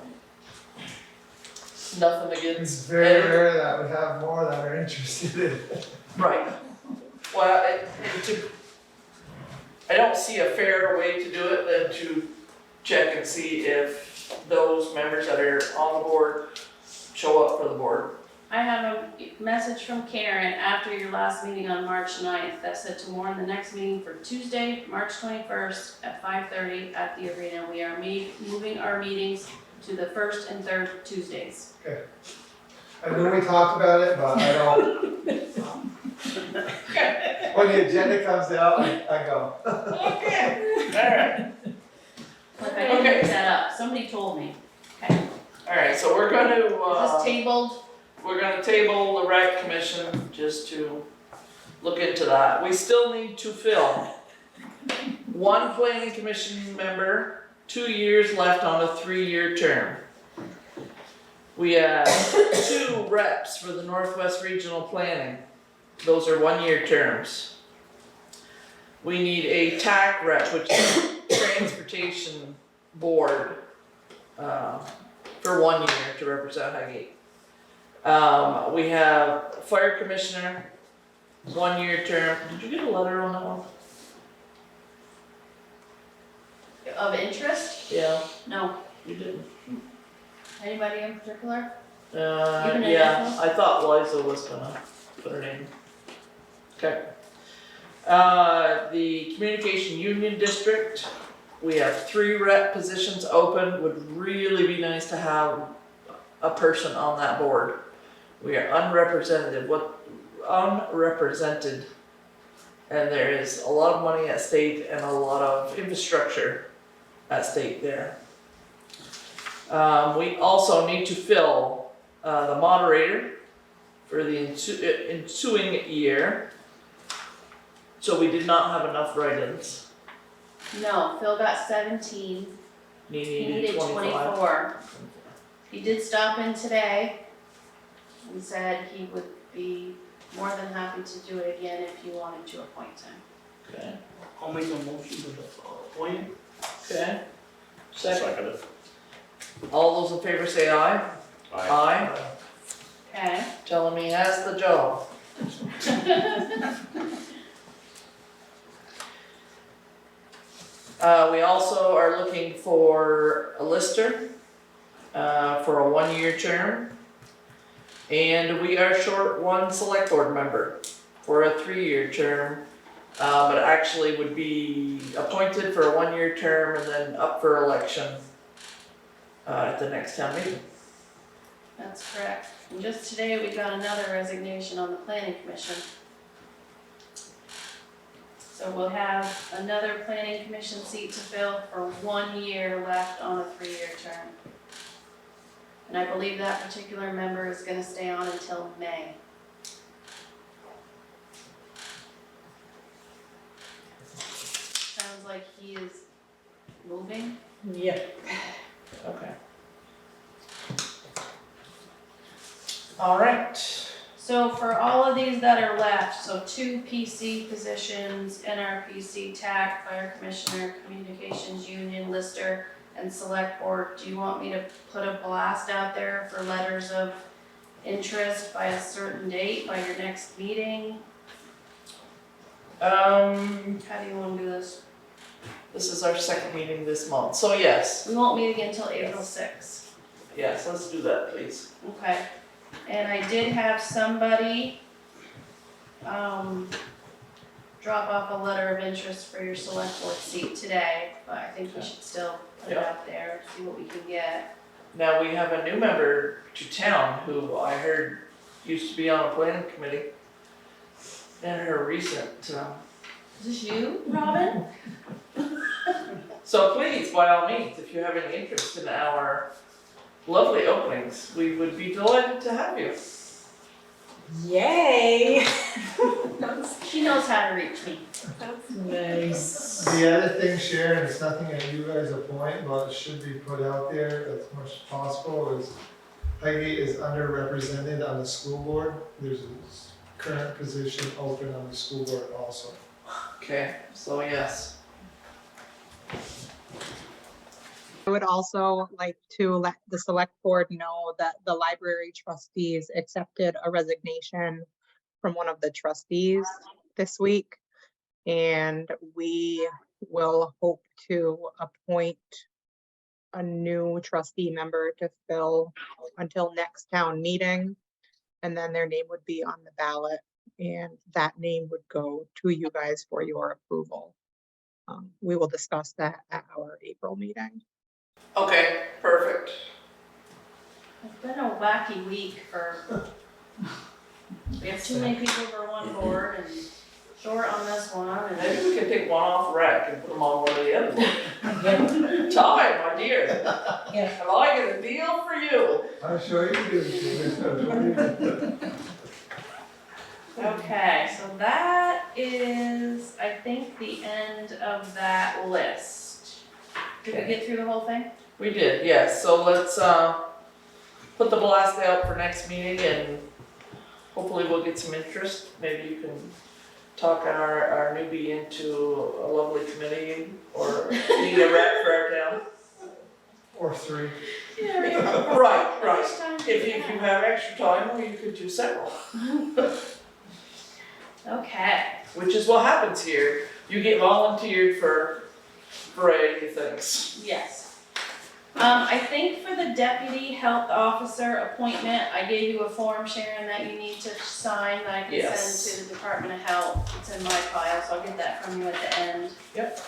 nothing it's against. very rare that we have more that are interested in. Right. Well, I don't see a fairer way to do it than to check and see if those members that are on the board show up for the board. I have a message from Karen after your last meeting on March 9th that said to warn the next meeting for Tuesday, March 21st at 5:30 at the arena. We are moving our meetings to the first and third Tuesdays. I know we talked about it, but I don't. When the agenda comes out, I go. Okay. Alright. Like I didn't make that up, somebody told me. Alright, so we're gonna, Is this tabled? we're gonna table the rec commission just to look into that. We still need to fill 1 planning commission member, 2 years left on a 3-year term. We have 2 reps for the Northwest Regional Planning. Those are 1-year terms. We need a TAC rep, which is Transportation Board, for 1 year to represent Highgate. We have Fire Commissioner, 1-year term. Did you get a letter on that one? Of interest? Yeah, No. you didn't. Anybody in particular? Even a Yeah, yes? I thought Liza was gonna put her name. Okay. The Communication Union District, we have 3 rep positions open. Would really be nice to have a person on that board. We are unrepresented, and there is a lot of money at stake and a lot of infrastructure at stake there. We also need to fill the moderator for the ensuing year. So we did not have enough write-ins. No, Phil got 17, He he needed needed 25. 24. He did stop in today and said he would be more than happy to do it again if you wanted to appoint him. Okay, I'll make a motion to appoint. okay. Second, Second it. all those in favor say aye. Aye. Aye. Okay. telling me he has the job. We also are looking for a lister, for a 1-year term. And we are short one select board member for a 3-year term, but actually would be appointed for a 1-year term and then up for election at the next town meeting. That's correct. And just today, we got another resignation on the planning commission. So we'll have another planning commission seat to fill for 1 year left on a 3-year term. And I believe that particular member is gonna stay on until May. Sounds like he is moving. Yeah. Okay. All right. So for all of these that are left, so 2 PC positions, NRPC, TAC, Fire Commissioner, Communications Union, Lister, and Select Board, do you want me to put a blast out there for letters of interest by a certain date, by your next meeting? How do you wanna do this? This is our second meeting this month, so yes, We won't meet again until April 6th. yes, let's do that, please. Okay, and I did have somebody, drop off a letter of interest for your select board seat today, but I think we should still put it out there, see what we can get. Now, we have a new member to town who I heard used to be on a planning committee. And her recent, Is this you, Robin? so please, by all means, if you have any interest in our lovely openings, we would be delighted to have you. Yay! She knows how to reach me. That's nice. The other thing, Sharon, it's nothing that you guys appoint, but it should be put out there as much as possible, is Highgate is underrepresented on the school board. There's a current position open on the school board also. Okay, so yes. I would also like to let the select board know that the library trustees accepted a resignation from one of the trustees this week. And we will hope to appoint a new trustee member to fill until next town meeting. And then their name would be on the ballot and that name would go to you guys for your approval. We will discuss that at our April meeting. Okay, perfect. It's been a wacky week for, we have too many people for one board and short on this one and. Maybe we can take one off rec and put them on one of the other ones. Ty, my dear, Yeah. have I got a deal for you? I'm sure you do. Okay, so that is, I think, the end of that list. Did we get through the whole thing? We did, yes, so let's, put the blast out for next meeting and hopefully we'll get some interest. Maybe you can talk our newbie into a lovely committee or being a rep for our town. Or 3. Yeah. Right. If you have extra time, well, you could do several, Okay, which is what happens here. You get volunteered for a variety of things. yes. I think for the deputy health officer appointment, I gave you a form, Sharon, that you need to sign that I can Yes. send to the Department of Health. It's in my file, so I'll get that from you at the end. Yep.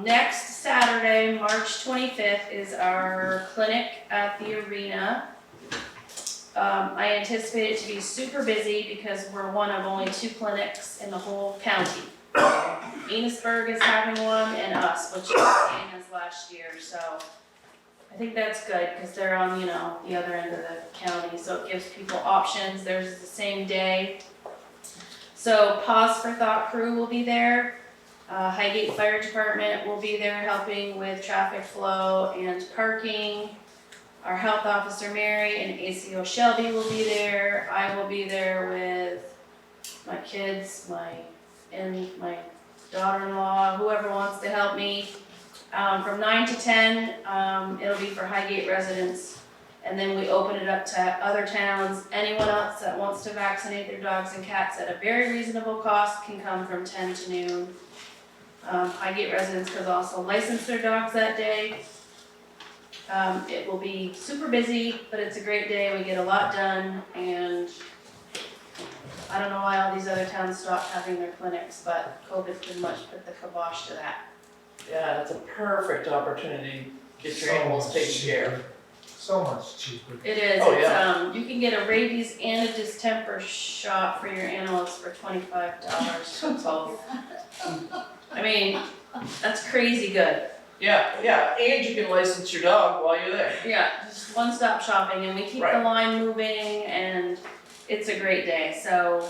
Next Saturday, March 25th is our clinic at the arena. I anticipate it to be super busy because we're one of only 2 clinics in the whole county. Enosburg is having one and us, which is the same as last year, so I think that's good because they're on, the other end of the county, so it gives people options. Theirs is the same day. So Pause for Thought crew will be there. Highgate Fire Department will be there helping with traffic flow and parking. Our health officer, Mary, and ACO Shelby will be there. I will be there with my kids, my daughter-in-law, whoever wants to help me. From 9 to 10, it'll be for Highgate residents. And then we open it up to other towns. Anyone else that wants to vaccinate their dogs and cats at a very reasonable cost can come from 10 to noon. Highgate residents could also license their dogs that day. It will be super busy, but it's a great day. We get a lot done, and I don't know why all these other towns stopped having their clinics, but COVID pretty much put the kibosh to that. Yeah, it's a perfect opportunity to get your So animals much taken care of. cheaper. So much cheaper. It is, Oh, it's, you can get a rabies and a distemper shot for your animals for $25 for both. I mean, that's crazy good. Yeah, and you can license your dog while you're there. Yeah, just one-stop shopping, and we keep the Right. line moving, and it's a great day, so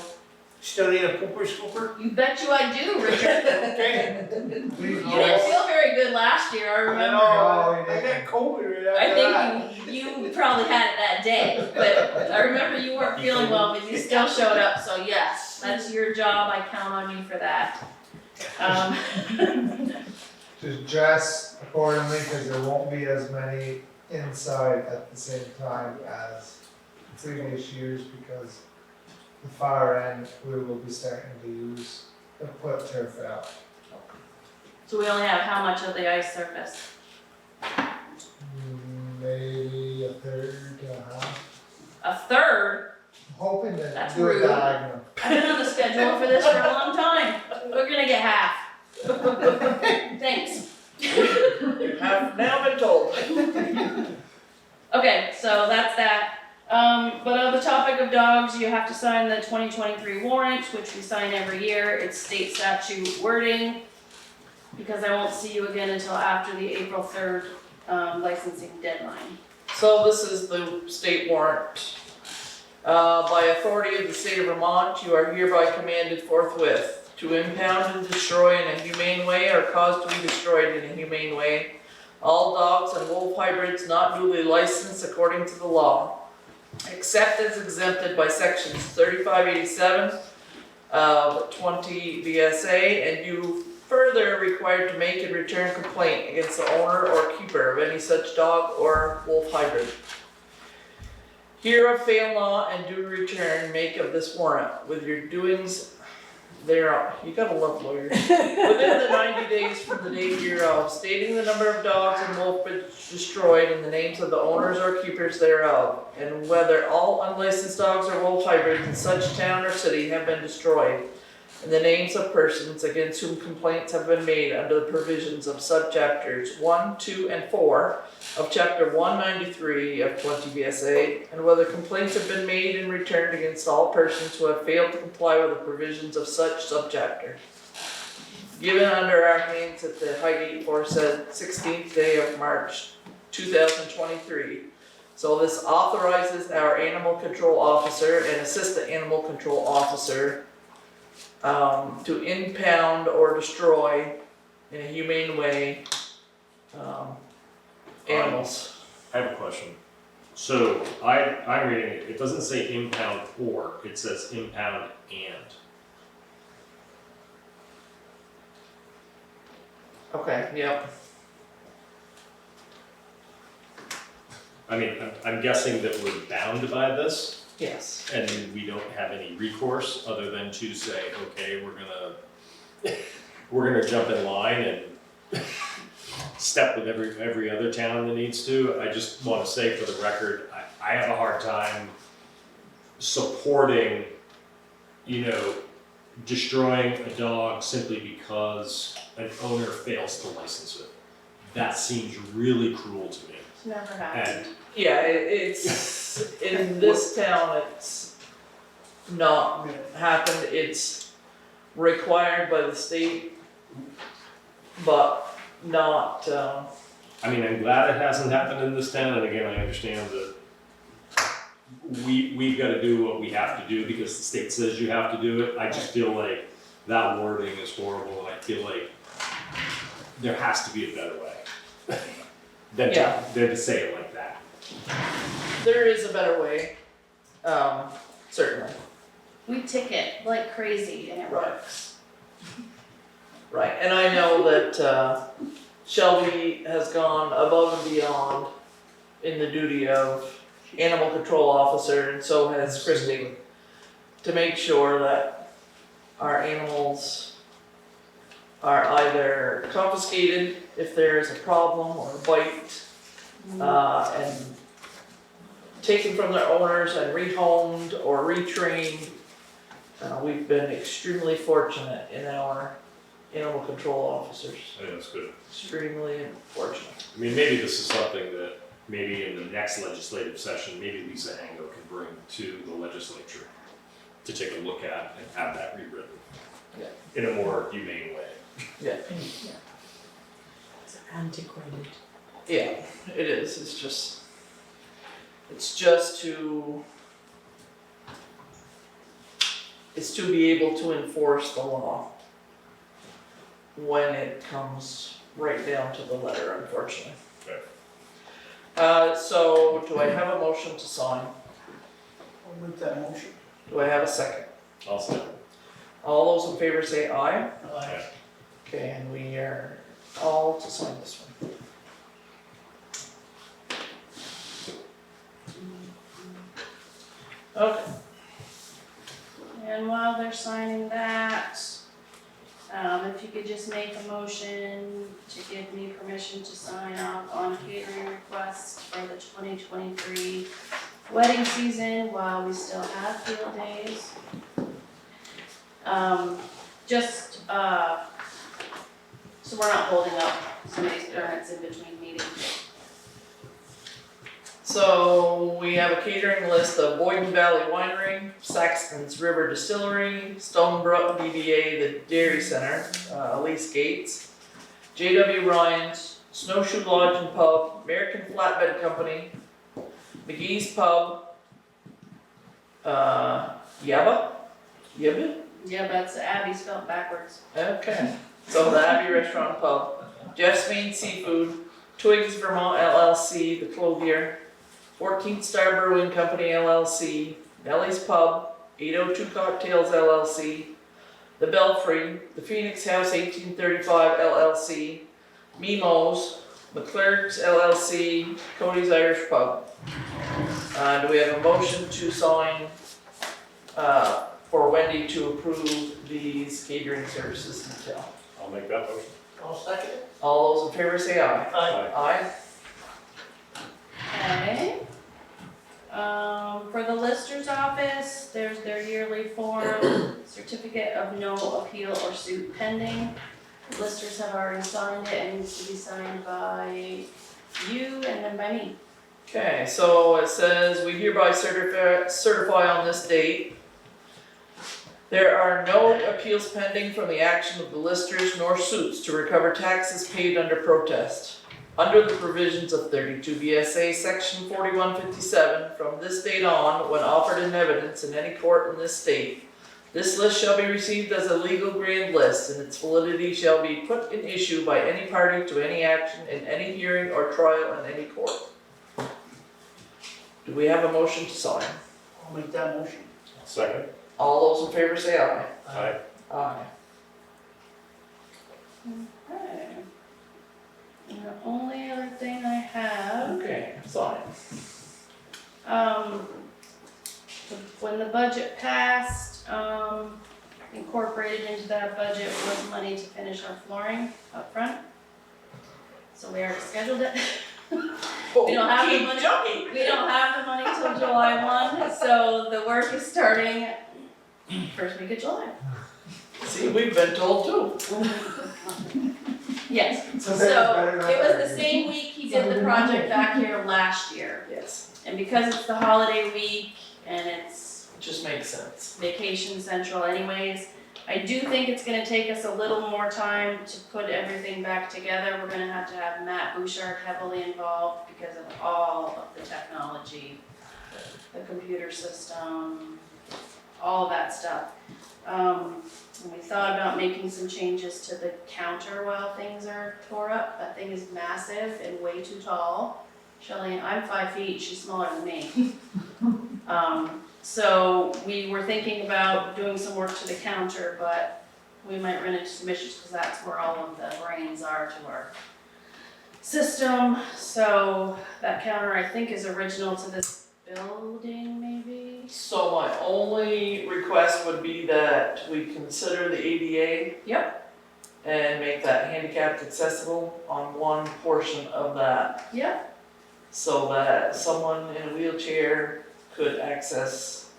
Still need a pooper scooper? you bet you I do, Richard. Okay. You didn't feel very good last year, I remember. Oh, I got COVID right I after that. think you probably had it that day, but I remember you weren't feeling well, but you still showed up, so yes, that's your job, I count on you for that. Just dress accordingly, cause there won't be as many inside at the same time as previous years, because the far end, we will be starting to use, put turf out. So we only have how much of the ice surface? Maybe a third to a half. A third? Hoping to That's do rude. a diagonal. I've been on the schedule for this for a long time. We're gonna get half. Thanks. You have now been told. Okay, so that's that. But on the topic of dogs, you have to sign the 2023 warrant, which we sign every year. It's state statute wording, because I won't see you again until after the April 3rd licensing deadline. So this is the state warrant. By authority of the state of Vermont, you are hereby commanded forthwith to impound and destroy in a humane way or cause to be destroyed in a humane way all dogs and wolf hybrids not duly licensed according to the law, except as exempted by sections 3587 of 20 VSA, and you further are required to make and return complaint against the owner or keeper of any such dog or wolf hybrid. Hereof fail not and do return make of this warrant with your doings thereof. You gotta love lawyers. Within the 90 days from the date hereof, stating the number of dogs and wolf destroyed and the names of the owners or keepers thereof, and whether all unlicensed dogs or wolf hybrids in such town or city have been destroyed, and the names of persons against whom complaints have been made under the provisions of subchapters 1, 2, and 4 of chapter 193 of 20 VSA, and whether complaints have been made and returned against all persons who have failed to comply with the provisions of such subchapter. Given under our hands at the Highgate aforesaid 16th day of March 2023. So this authorizes our animal control officer and assistant animal control officer to impound or destroy in a humane way animals. I have a question. So I'm reading it, it doesn't say impound or, it says impound and. Okay, yep. I mean, I'm guessing that we're bound by this, Yes. and we don't have any recourse other than to say, okay, we're gonna jump in line and step with every other town that needs to. I just wanna say for the record, I have a hard time supporting, destroying a dog simply because an owner fails to license it. That seems really cruel to me. It's never happened. And Yeah, it's, in this town, it's not happened, it's required by the state, but not, I mean, I'm glad it hasn't happened in this town, and again, I understand that we've gotta do what we have to do because the state says you have to do it. I just feel like that wording is horrible, and I feel like there has to be a better way than Yeah. to say it like that. there is a better way, certainly. We ticket like crazy and it Right. works. Right, and I know that Shelby has gone above and beyond in the duty of animal control officer, and so has Christie, to make sure that our animals are either confiscated if there is a problem or a bite, and taken from their owners and rehomed or retrained. We've been extremely fortunate in our animal control officers, I think that's good. extremely fortunate. I mean, maybe this is something that maybe in the next legislative session, maybe Lisa Ango can bring to the legislature to take a look at and have that rewritten. Yeah. In a more humane way. Yeah, It's antiquated. yeah, it is, it's just to be able to enforce the law when it comes right down to the letter, unfortunately. Okay. So do I have a motion to sign? I'll make that motion. Do I have a second? I'll say. All those in favor say aye. Aye. Okay, and we are all to sign this one. Okay. And while they're signing that, if you could just make a motion to give me permission to sign off on catering requests for the 2023 wedding season while we still have field days. So we're not holding up somebody's parents in between meetings. So we have a catering list of Boyden Valley Winery, Saxton's River Distillery, Stonebrook DBA, the Dairy Center, Elise Gates, J.W. Ryan's, Snowshoe Lodge and Pub, American Flatbed Company, McGee's Pub, Yabba? Yeah, that's Abby spelled backwards. Okay, so the Abbey Restaurant and Pub, Jeff's Main Seafood, Twigs Vermont LLC, the clothier, 14th Star Brewing Company LLC, Nelly's Pub, 802 Cocktails LLC, The Belfry, the Phoenix House 1835 LLC, Mimo's, McClurk's LLC, Cody's Irish Pub. Do we have a motion to sign for Wendy to approve these catering services in town? I'll make that motion. I'll second it. All those in favor say aye. Aye. Aye. Okay. For the lister's office, there's their yearly form, certificate of no appeal or suit pending. Listers have already signed it and needs to be signed by you and then by me. Okay, so it says, we hereby certify on this date. There are no appeals pending from the action of the listers nor suits to recover taxes paid under protest. Under the provisions of 32 VSA section 4157, from this date on, when offered in evidence in any court in this state, this list shall be received as a legal grand list, and its validity shall be put in issue by any party to any action in any hearing or trial in any court. Do we have a motion to sign? I'll make that motion. Second. All those in favor say aye. Aye. Aye. Okay. And the only other thing I have, Okay, sign. when the budget passed, incorporated into that budget was money to finish our flooring up front. So we already scheduled it. We don't have the money. We don't have the money till July 1, so the work is starting first week of July. See, we've been told too. Yes, So so that's better than it was that. the same week he did the project back here last year. Yes, And because it's the holiday week and it's it just makes sense. vacation central anyways, I do think it's gonna take us a little more time to put everything back together. We're gonna have to have Matt Bouchard heavily involved because of all of the technology, the computer system, all of that stuff. And we thought about making some changes to the counter while things are tore up. That thing is massive and way too tall. Shelley, I'm 5 feet, she's smaller than me. So we were thinking about doing some work to the counter, but we might run into some issues because that's where all of the brains are to our system. So that counter I think is original to this building maybe? So my only request would be that we consider the ADA. Yep. And make that handicapped accessible on one portion of that, Yep. so that someone in a wheelchair could access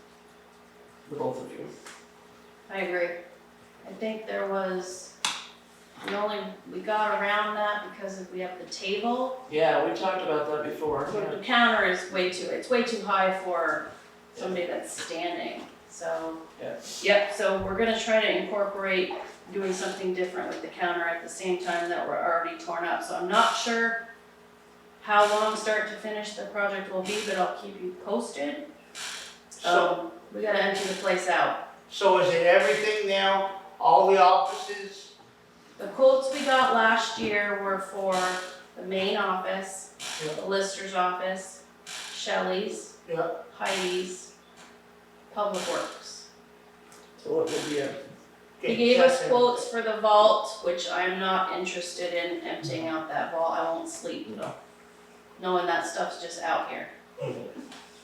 the both of you. I agree. I think there was, we got around that because we have the table. Yeah, we talked about that before. But the counter is it's way too high for somebody that's standing, so. Yeah. Yep, so we're gonna try to incorporate doing something different with the counter at the same time that we're already torn up. So I'm not sure how long start to finish the project will be, but I'll keep you posted. So, We gotta empty the place out. so is it everything now, all the offices? The quotes we got last year were for the main office, the Lister's office, Shelley's, Yeah. Heidi's, Public Works. So it will be a, He gave us quotes for the vault, which I'm not interested in emptying out that vault. I won't sleep. No. Knowing that stuff's just out here.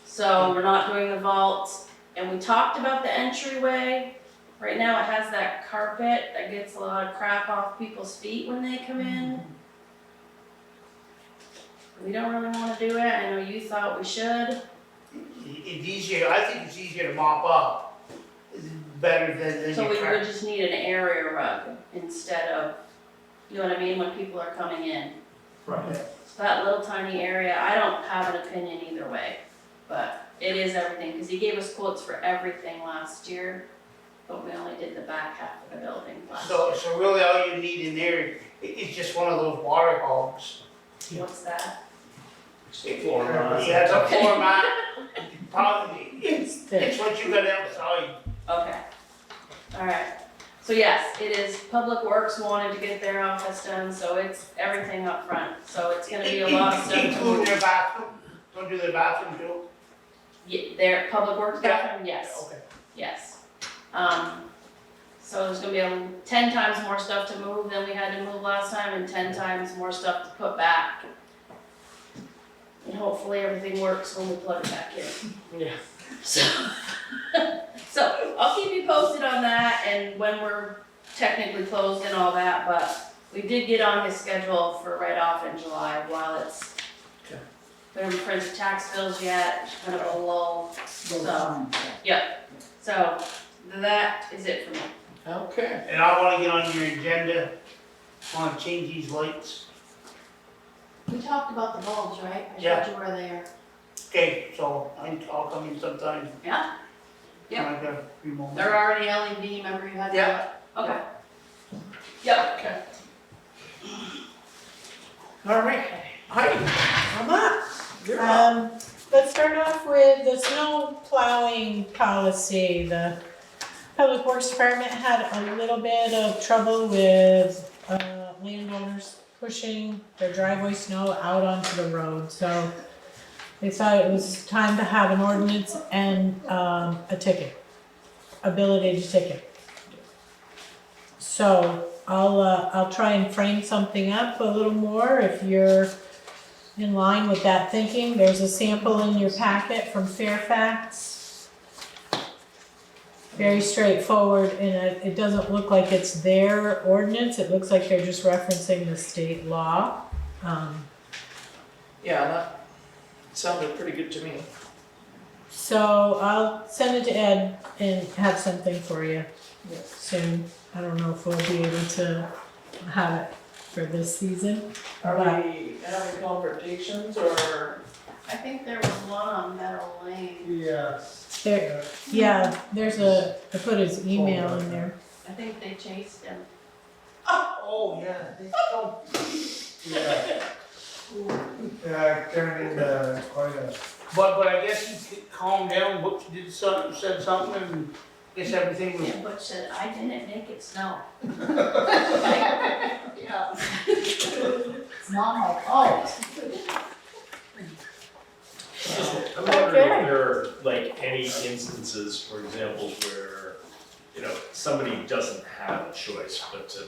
So we're not doing the vault. And we talked about the entryway. Right now it has that carpet that gets a lot of crap off people's feet when they come in. We don't really wanna do it. I know you thought we should. It's easier, I think it's easier to mop up. It's better than So you we try. would just need an area rug instead of, you know what I mean, when people are coming in. Right. So that little tiny area, I don't have an opinion either way, but it is everything, because he gave us quotes for everything last year, but we only did the back half of the building last year. So really all you need in there, it's just one of those water hogs. What's that? floor mat. That's a floor mat. Probably, It's it's what you got outside. Okay. Alright, so yes, it is, Public Works wanted to get their office done, so it's everything up front, so it's gonna be a lot of stuff. to Including move. their bathroom, don't do their bathroom too? Their Public Works Yeah. bathroom, yes. Okay. Yes. So there's gonna be 10 times more stuff to move than we had to move last time and 10 times more stuff to put back. And hopefully everything works when we plug it back in. yeah. So I'll keep you posted on that and when we're technically closed and all that, but we did get on his schedule for right off in July while it's. Okay. We haven't printed tax bills yet, it's kind of a lull, so, Yeah. so that is it for me. Okay. And I wanna get on your agenda, wanna change these lights. We talked about the bulbs, right? I Yeah. showed you where they are. Okay, so I'll come in sometime. Yeah? Yeah. I got a few moments. They're already LED, remember you had that? Yeah. Okay. Yep. Okay. All right, Heidi, I'm up. You're up. Let's start off with the snow plowing policy. The Public Works Department had a little bit of trouble with landowners pushing their driveway snow out onto the road, so they thought it was time to have an ordinance and a ticket, ability to ticket. So I'll try and frame something up a little more if you're in line with that thinking. There's a sample in your packet from Fairfax. Very straightforward, and it doesn't look like it's their ordinance, it looks like they're just referencing the state law. Yeah, that sounded pretty good to me. So I'll send it to Ed and have something for you Yeah. soon. I don't know if we'll be able to have it for this season. Are But we having confrontations or? I think there was one on Meadow Lane. Yes. there, there's I put his email in there. I think they chased him. oh, yeah, they come. Yeah. Yeah, it turned into quite a, But I guess you calmed down, Butch did something, said something, and I guess everything was. And Butch said, I didn't make it snow. Yeah. It's not my fault. I'm wondering Okay. if there are like any instances, for example, where, you know, somebody doesn't have a choice but to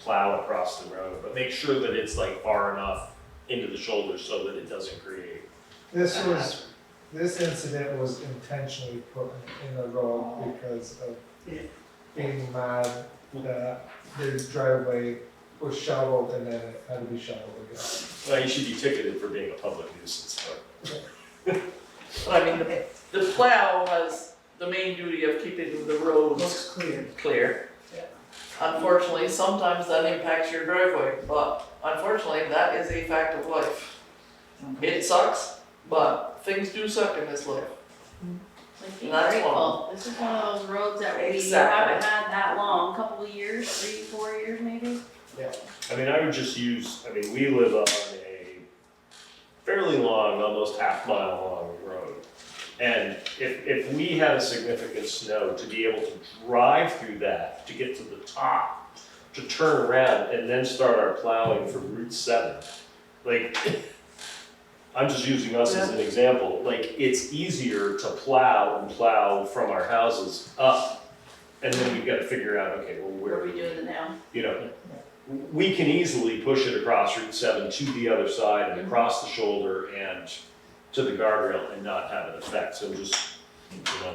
plow across the road, but make sure that it's like far enough into the shoulder so that it doesn't create. this was this incident was intentionally put in the road because of being mad that his driveway was shoveled and then it had to be shoveled again. Well, you should be ticketed for being a public nuisance, but. But I mean, the plow has the main duty of keeping the roads clear. Yeah. Unfortunately, sometimes that impacts your driveway, but unfortunately, that is a fact of life. It sucks, but things do suck in this life. Like, be That's grateful. This is one of those roads that we Exactly. haven't had that long, couple of years, 3, 4 years maybe. I mean, I would just use, I mean, we live on a fairly long, almost half-mile long road. And if we had a significant snow, to be able to drive through that, to get to the top, to turn around and then start our plowing for Route 7, like, I'm just using us as an example, like, it's easier to plow from our houses up, and then we've got to figure out, okay, well, What where are we doing now? you know, we can easily push it across Route 7 to the other side and across the shoulder and to the guardrail and not have an effect. So just, you know,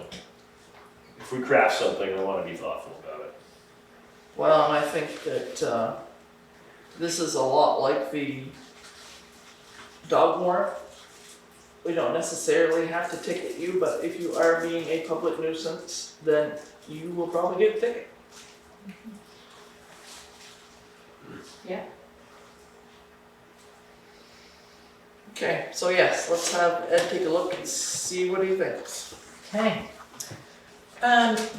if we craft something, I want to be thoughtful about it. Well, and I think that, this is a lot like the dog warrant. We don't necessarily have to ticket you, but if you are being a public nuisance, then you will probably get a ticket. Yeah. Okay, so yes, let's have Ed take a look and see what he thinks. Okay.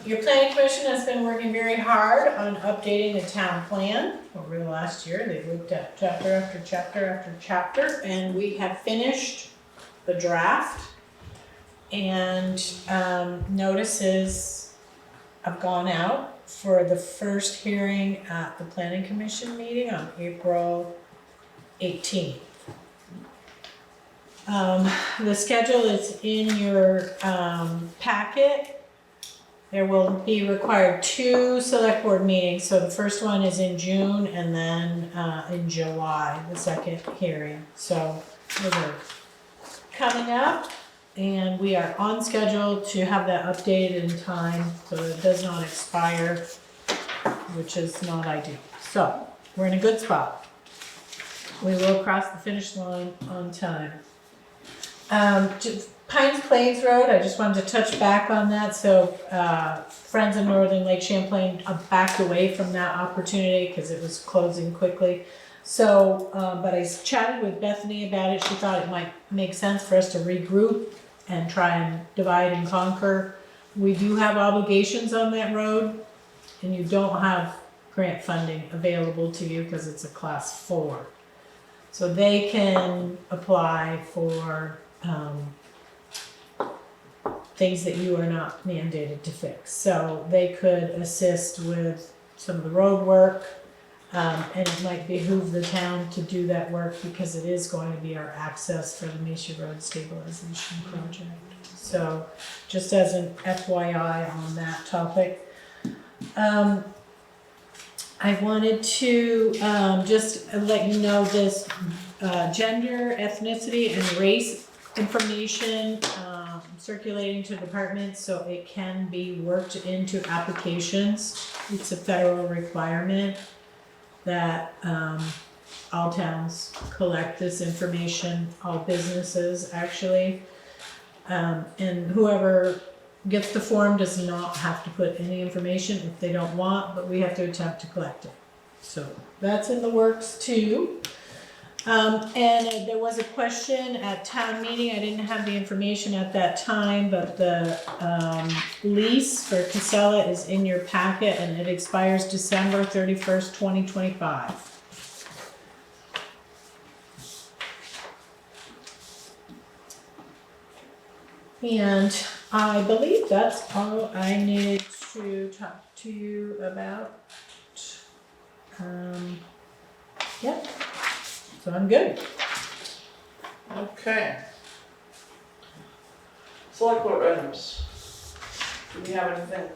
Your planning commission has been working very hard on updating the town plan over the last year. They've looked at chapter after chapter after chapter, and we have finished the draft. And notices have gone out for the first hearing at the planning commission meeting on April 18th. The schedule is in your packet. There will be required 2 select board meetings, so the first one is in June and then in July, the second hearing. So those are coming up, and we are on schedule to have that updated in time so that it does not expire, which is not ideal. So we're in a good spot. We will cross the finish line on time. Pines Plains Road, I just wanted to touch back on that. So Friends of Northern Lake Champlain backed away from that opportunity because it was closing quickly. So, but I chatted with Bethany about it. She thought it might make sense for us to regroup and try and divide and conquer. We do have obligations on that road, and you don't have grant funding available to you because it's a class 4. So they can apply for things that you are not mandated to fix. So they could assist with some of the road work, and it might behoove the town to do that work because it is going to be our access for the Mesha Road Stabilization Project. So just as an FYI on that topic. I wanted to just let you know this gender, ethnicity, and race information circulating to departments so it can be worked into applications. It's a federal requirement that all towns collect this information, all businesses actually. And whoever gets the form does not have to put any information if they don't want, but we have to attempt to collect it. So that's in the works too. And there was a question at town meeting, I didn't have the information at that time, but the lease for Casella is in your packet and it expires December 31st, 2025. And I believe that's all I needed to talk to you about. Yep. So I'm good. Okay. Select board items. Do we have anything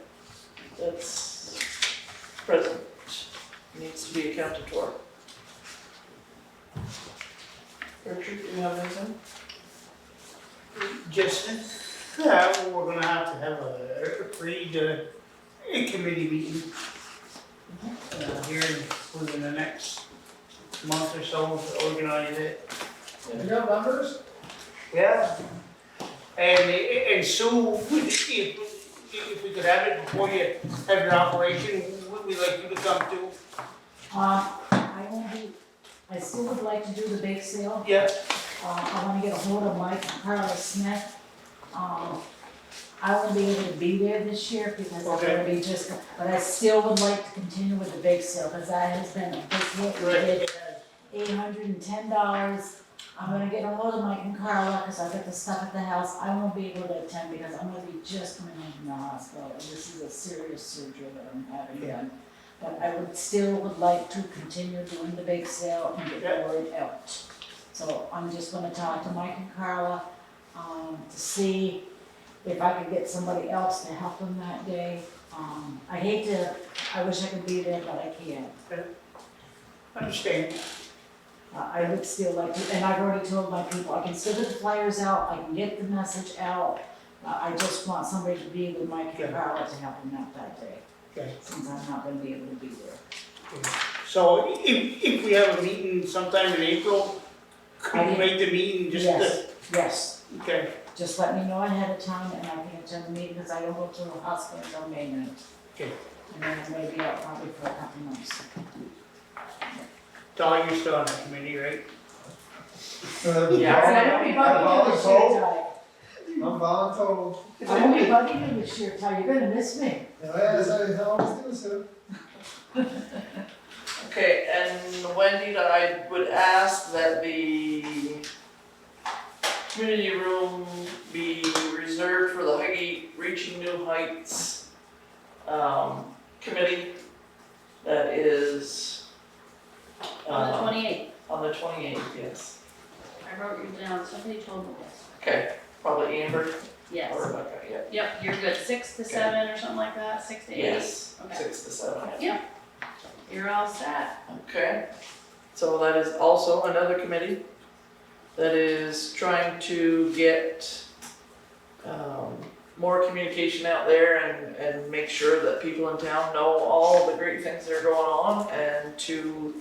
that's present, needs to be accounted for? Richard, do you have anything? Just, we're gonna have to have a committee meeting. Here within the next month or so to organize it. You got numbers? Yeah. And Sue, if we could have it before you have your operation, we'd like you to come too. I won't be, I still would like to do the bake sale. Yeah. I wanna get a hold of Mike and Carla Smith. I won't be able to be there this year because I'm gonna be just, but I still would like to continue with the bake sale, cause that has been a big hit. We did $810. I'm gonna get a hold of Mike and Carla, cause I got the stuff at the house. I won't be able to attend because I'm gonna be just coming home from the hospital, and this is a serious surgery that I'm having done. But I would like to continue doing the bake sale and get the word out. So I'm just gonna talk to Mike and Carla, to see if I could get somebody else to help them that day. I wish I could be there, but I can't. Understand. I would still like to, and I've already told my people, I can still get the flyers out, I can get the message out. I just want somebody to be with Mike and Carla to help them out that day. Okay. Since I'm not gonna be able to be there. So if we have a meeting sometime in April, could we make the meeting just to? Yes, Okay. just let me know ahead of time and I can attend the meeting, because I don't go to the hospital until May 9th. Okay. And then I'm gonna be out probably for a couple months. Don, you're still on that committee, right? Yeah. I won't be bugging you this year, Ty. I'm voluntold. I won't be bugging you this year, Ty, you're gonna miss me. Yes, I always do, so. Okay, and Wendy, I would ask that the community room be reserved for the Highgate Reaching New Heights committee. That is On the 28th, on the 28th, yes. I wrote you down, somebody told me this. Okay, probably Amber Yes. or Rebecca, yeah. Yep, you're good, 6 to 7 or something like that, 6 to 8? Yes, Okay. 6 to 7. Yep, you're all set. Okay, so that is also another committee that is trying to get more communication out there and make sure that people in town know all the great things that are going on, and to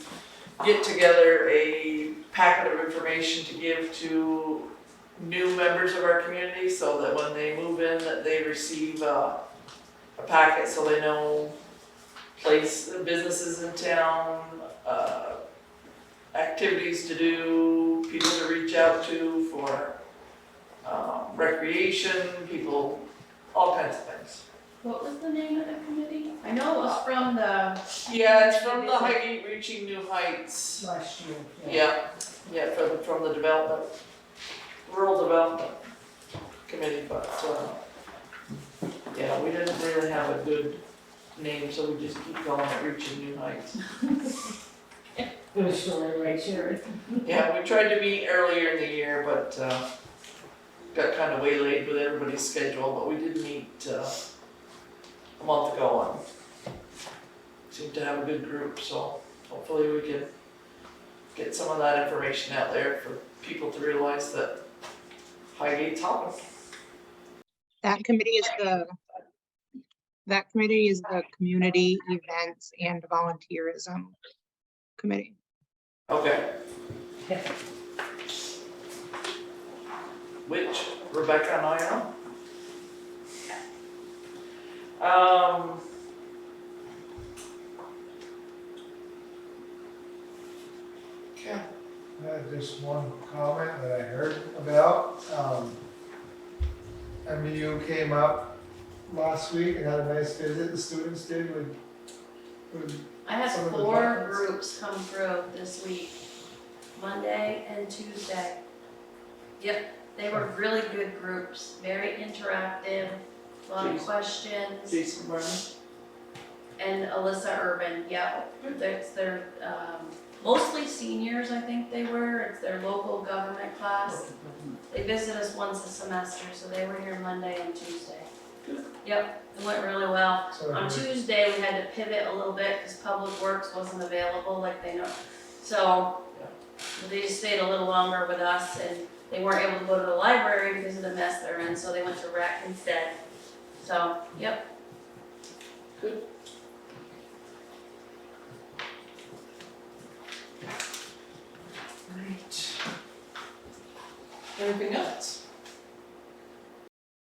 get together a packet of information to give to new members of our community, so that when they move in, that they receive a packet so they know businesses in town, activities to do, people to reach out to for recreation, people, all kinds of things. What was the name of the committee? I know it was from the. Yeah, it's from the Highgate Reaching New Heights. Last year, Yeah, from the development, rural development committee, but, yeah, we didn't really have a good name, so we just keep calling it Reaching New Heights. It was short, right, Sherry? Yeah, we tried to meet earlier in the year, but, got kind of waylaid with everybody's schedule, but we did meet, a month ago and seemed to have a good group, so hopefully we can get some of that information out there for people to realize that Highgate's hopping. That committee is the community events and volunteerism committee. Okay. Which Rebecca and I are on. Okay. I had just one comment that I heard about. MU came up last week and had a nice visit, the students did with I had some of the 4 buttons. groups come through this week, Monday and Tuesday. Yep, they were really good groups, very interactive, a lot of questions. Jason Brennan. And Alyssa Urban, yep, they're mostly seniors, I think they were, it's their local government class. They visit us once a semester, so they were here Monday and Tuesday. Yep, it went really well. So On Tuesday, we had to pivot a little bit because Public Works wasn't available like they know. So So they just stayed a little longer with us, and they weren't able to go to the library because of the mess they're in, so they went to rec instead. So, yep. Right. Anything else?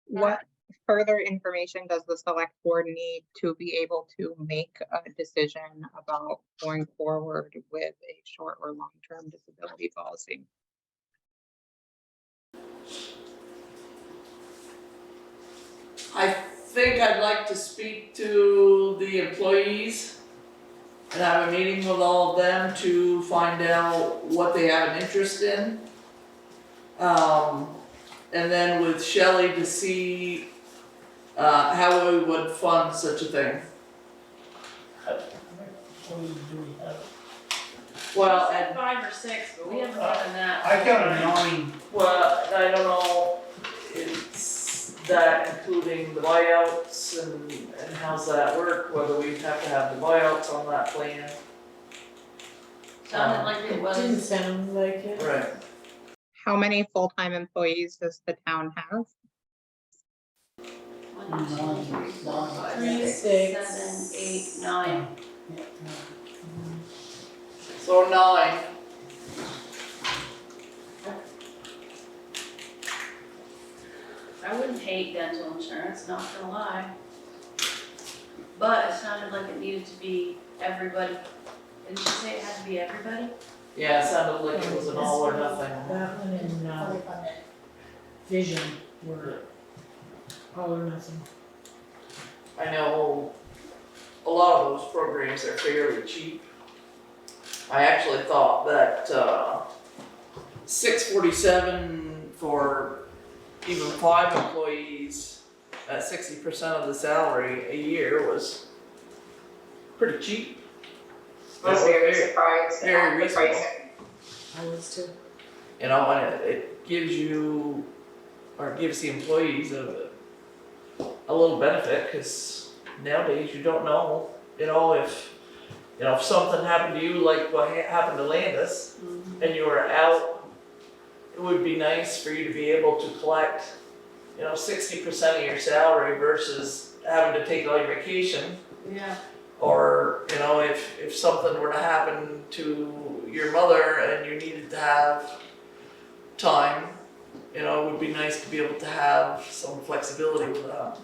What further information does the select board need to be able to make a decision about going forward with a short or long-term disability policy? I think I'd like to speak to the employees and have a meeting with all of them to find out what they have an interest in. And then with Shelley to see, how we would fund such a thing. Well, We said and, 5 or 6, but we haven't done that. I got a 9. well, I don't know, it's that including the buyouts and how's that work, whether we have to have the buyouts on that plan. Sounded like it was. Didn't sound like it. Right. How many full-time employees does the town have? 1, 2, 3, 4, 5, 3, 6, 6, 7, 8, 9. So 9. I wouldn't hate dental insurance, not gonna lie. But it sounded like it needed to be everybody. Didn't you say it had to be everybody? Yeah, it sounded like it was an all or nothing. That one and Fully funded. Vision were all or nothing. I know a lot of those programs are fairly cheap. I actually thought that, $647 for even 5 employees at 60% of the salary a year was pretty cheap. I was very surprised very at the reasonable. pricing. I was too. You know, and it gives you, or gives the employees a little benefit, cause nowadays you don't know, if something happened to you, like what happened to Landis, and you were out, it would be nice for you to be able to collect, 60% of your salary versus having to take all your vacation. Yeah. Or, if something were to happen to your mother and you needed to have time, it would be nice to be able to have some flexibility with that.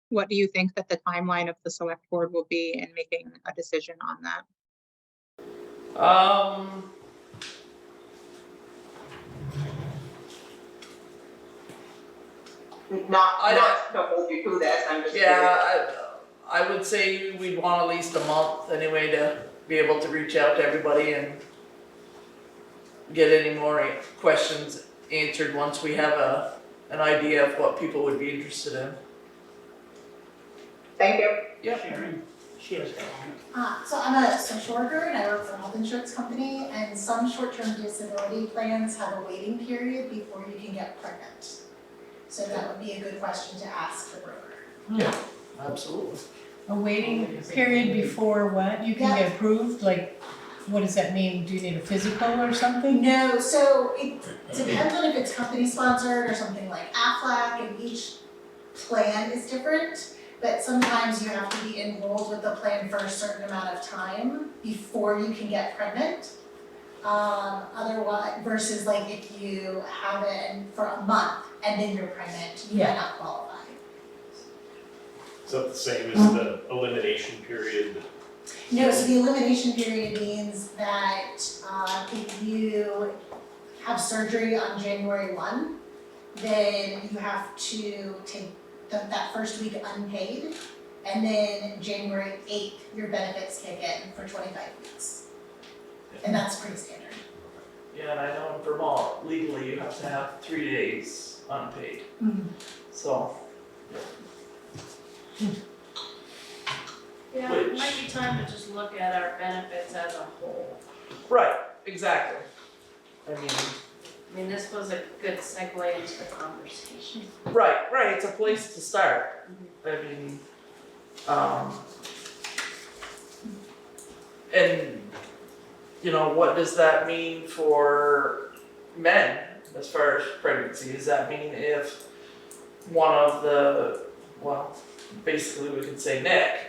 What do you think that the timeline of the select board will be in making a decision on that? Not to hold you to this, I'm just curious. Yeah, I would say we'd want at least a month anyway to be able to reach out to everybody and get any more questions answered once we have an idea of what people would be interested in. Thank you. Yep. She has that. So I'm a social worker and I work for a health insurance company, and some short-term disability plans have a waiting period before you can get pregnant. So that would be a good question to ask the broker. Yeah, absolutely. A waiting period before what? You can get approved? Like, what does that mean? Do you need a physical or something? No, so it depends on if it's company sponsored or something like Aflac, and each plan is different. But sometimes you have to be enrolled with the plan for a certain amount of time before you can get pregnant. Otherwise, versus like if you have it for a month and then you're pregnant, you might not qualify. Is that the same as the elimination period? No, so the elimination period means that if you have surgery on January 1, then you have to take that first week unpaid, and then January 8th, your benefits kick in for 25 weeks. And that's pretty standard. Yeah, and I know in Vermont, legally you have to have 3 days unpaid. So. Yeah, it might be time to just look at our benefits as a whole. Right, exactly. I mean, this was a good segue into the conversation. Right, it's a place to start. And you know, what does that mean for men as far as pregnancy? Does that mean if one of the, well, basically we could say Nick,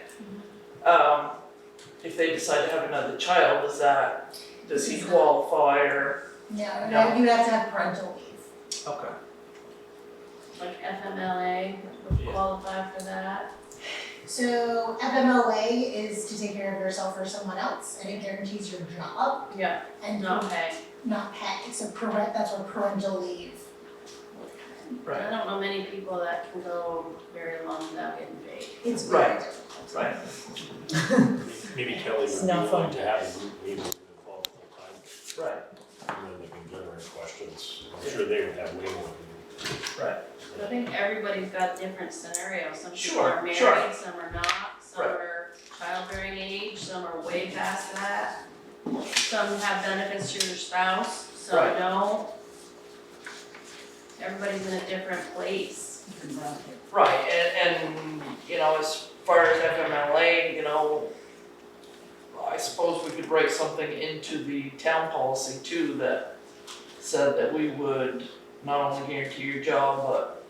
if they decide to have another child, does he qualify or? No, No. you have to have parental leave. Okay. Like FMLA would Yeah. qualify for that. So FMLA is to take care of yourself or someone else, and it guarantees your job Yeah. and Not pay. not pay. So that's where parental leave. Right. I don't know many people that can go very long without getting paid. It's very Right. difficult. Right. Maybe Kelly It's would be not willing fun. to have a group meeting with all full time, Right. and then they can generate questions. I'm sure they would have way more than we Right. I think everybody's got different scenarios. Some people Sure, are married, sure. some are not, some Right. are childbearing age, some are way past that. Some have benefits to your spouse, some Right. don't. Everybody's in a different place. Right, and, you know, as far as FMLA, you know, I suppose we could write something into the town policy too that said that we would not only guarantee your job, but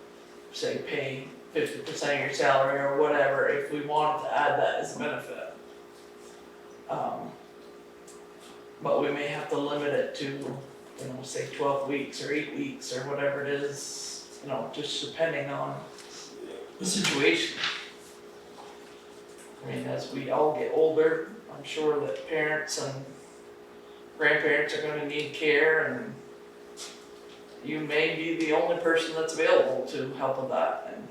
say pay 50% of your salary or whatever, if we wanted to add that as a benefit. But we may have to limit it to, you know, say 12 weeks or 8 weeks or whatever it is, you know, just depending on the situation. I mean, as we all get older, I'm sure that parents and grandparents are gonna need care, and you may be the only person that's available to help with that, and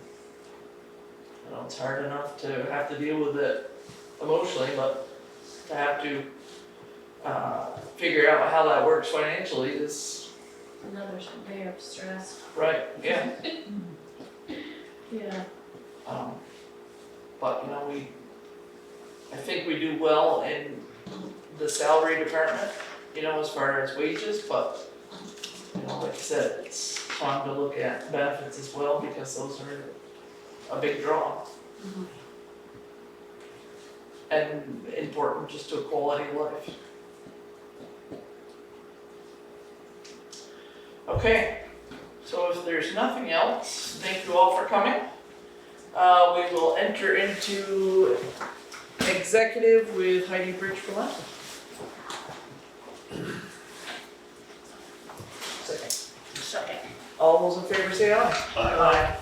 you know, it's hard enough to have to deal with it emotionally, but to have to figure out how that works financially is, Another layer of stress. right, yeah. Yeah. But, you know, I think we do well in the salary department, you know, as far as wages, but, you know, like I said, it's time to look at benefits as well, because those are a big draw. Mhm. And important just to a quality of life. Okay, so if there's nothing else, thank you all for coming. We will enter into executive with Heidi Bridge-Gillette. Second. Second. All those in favor say aye. Aye.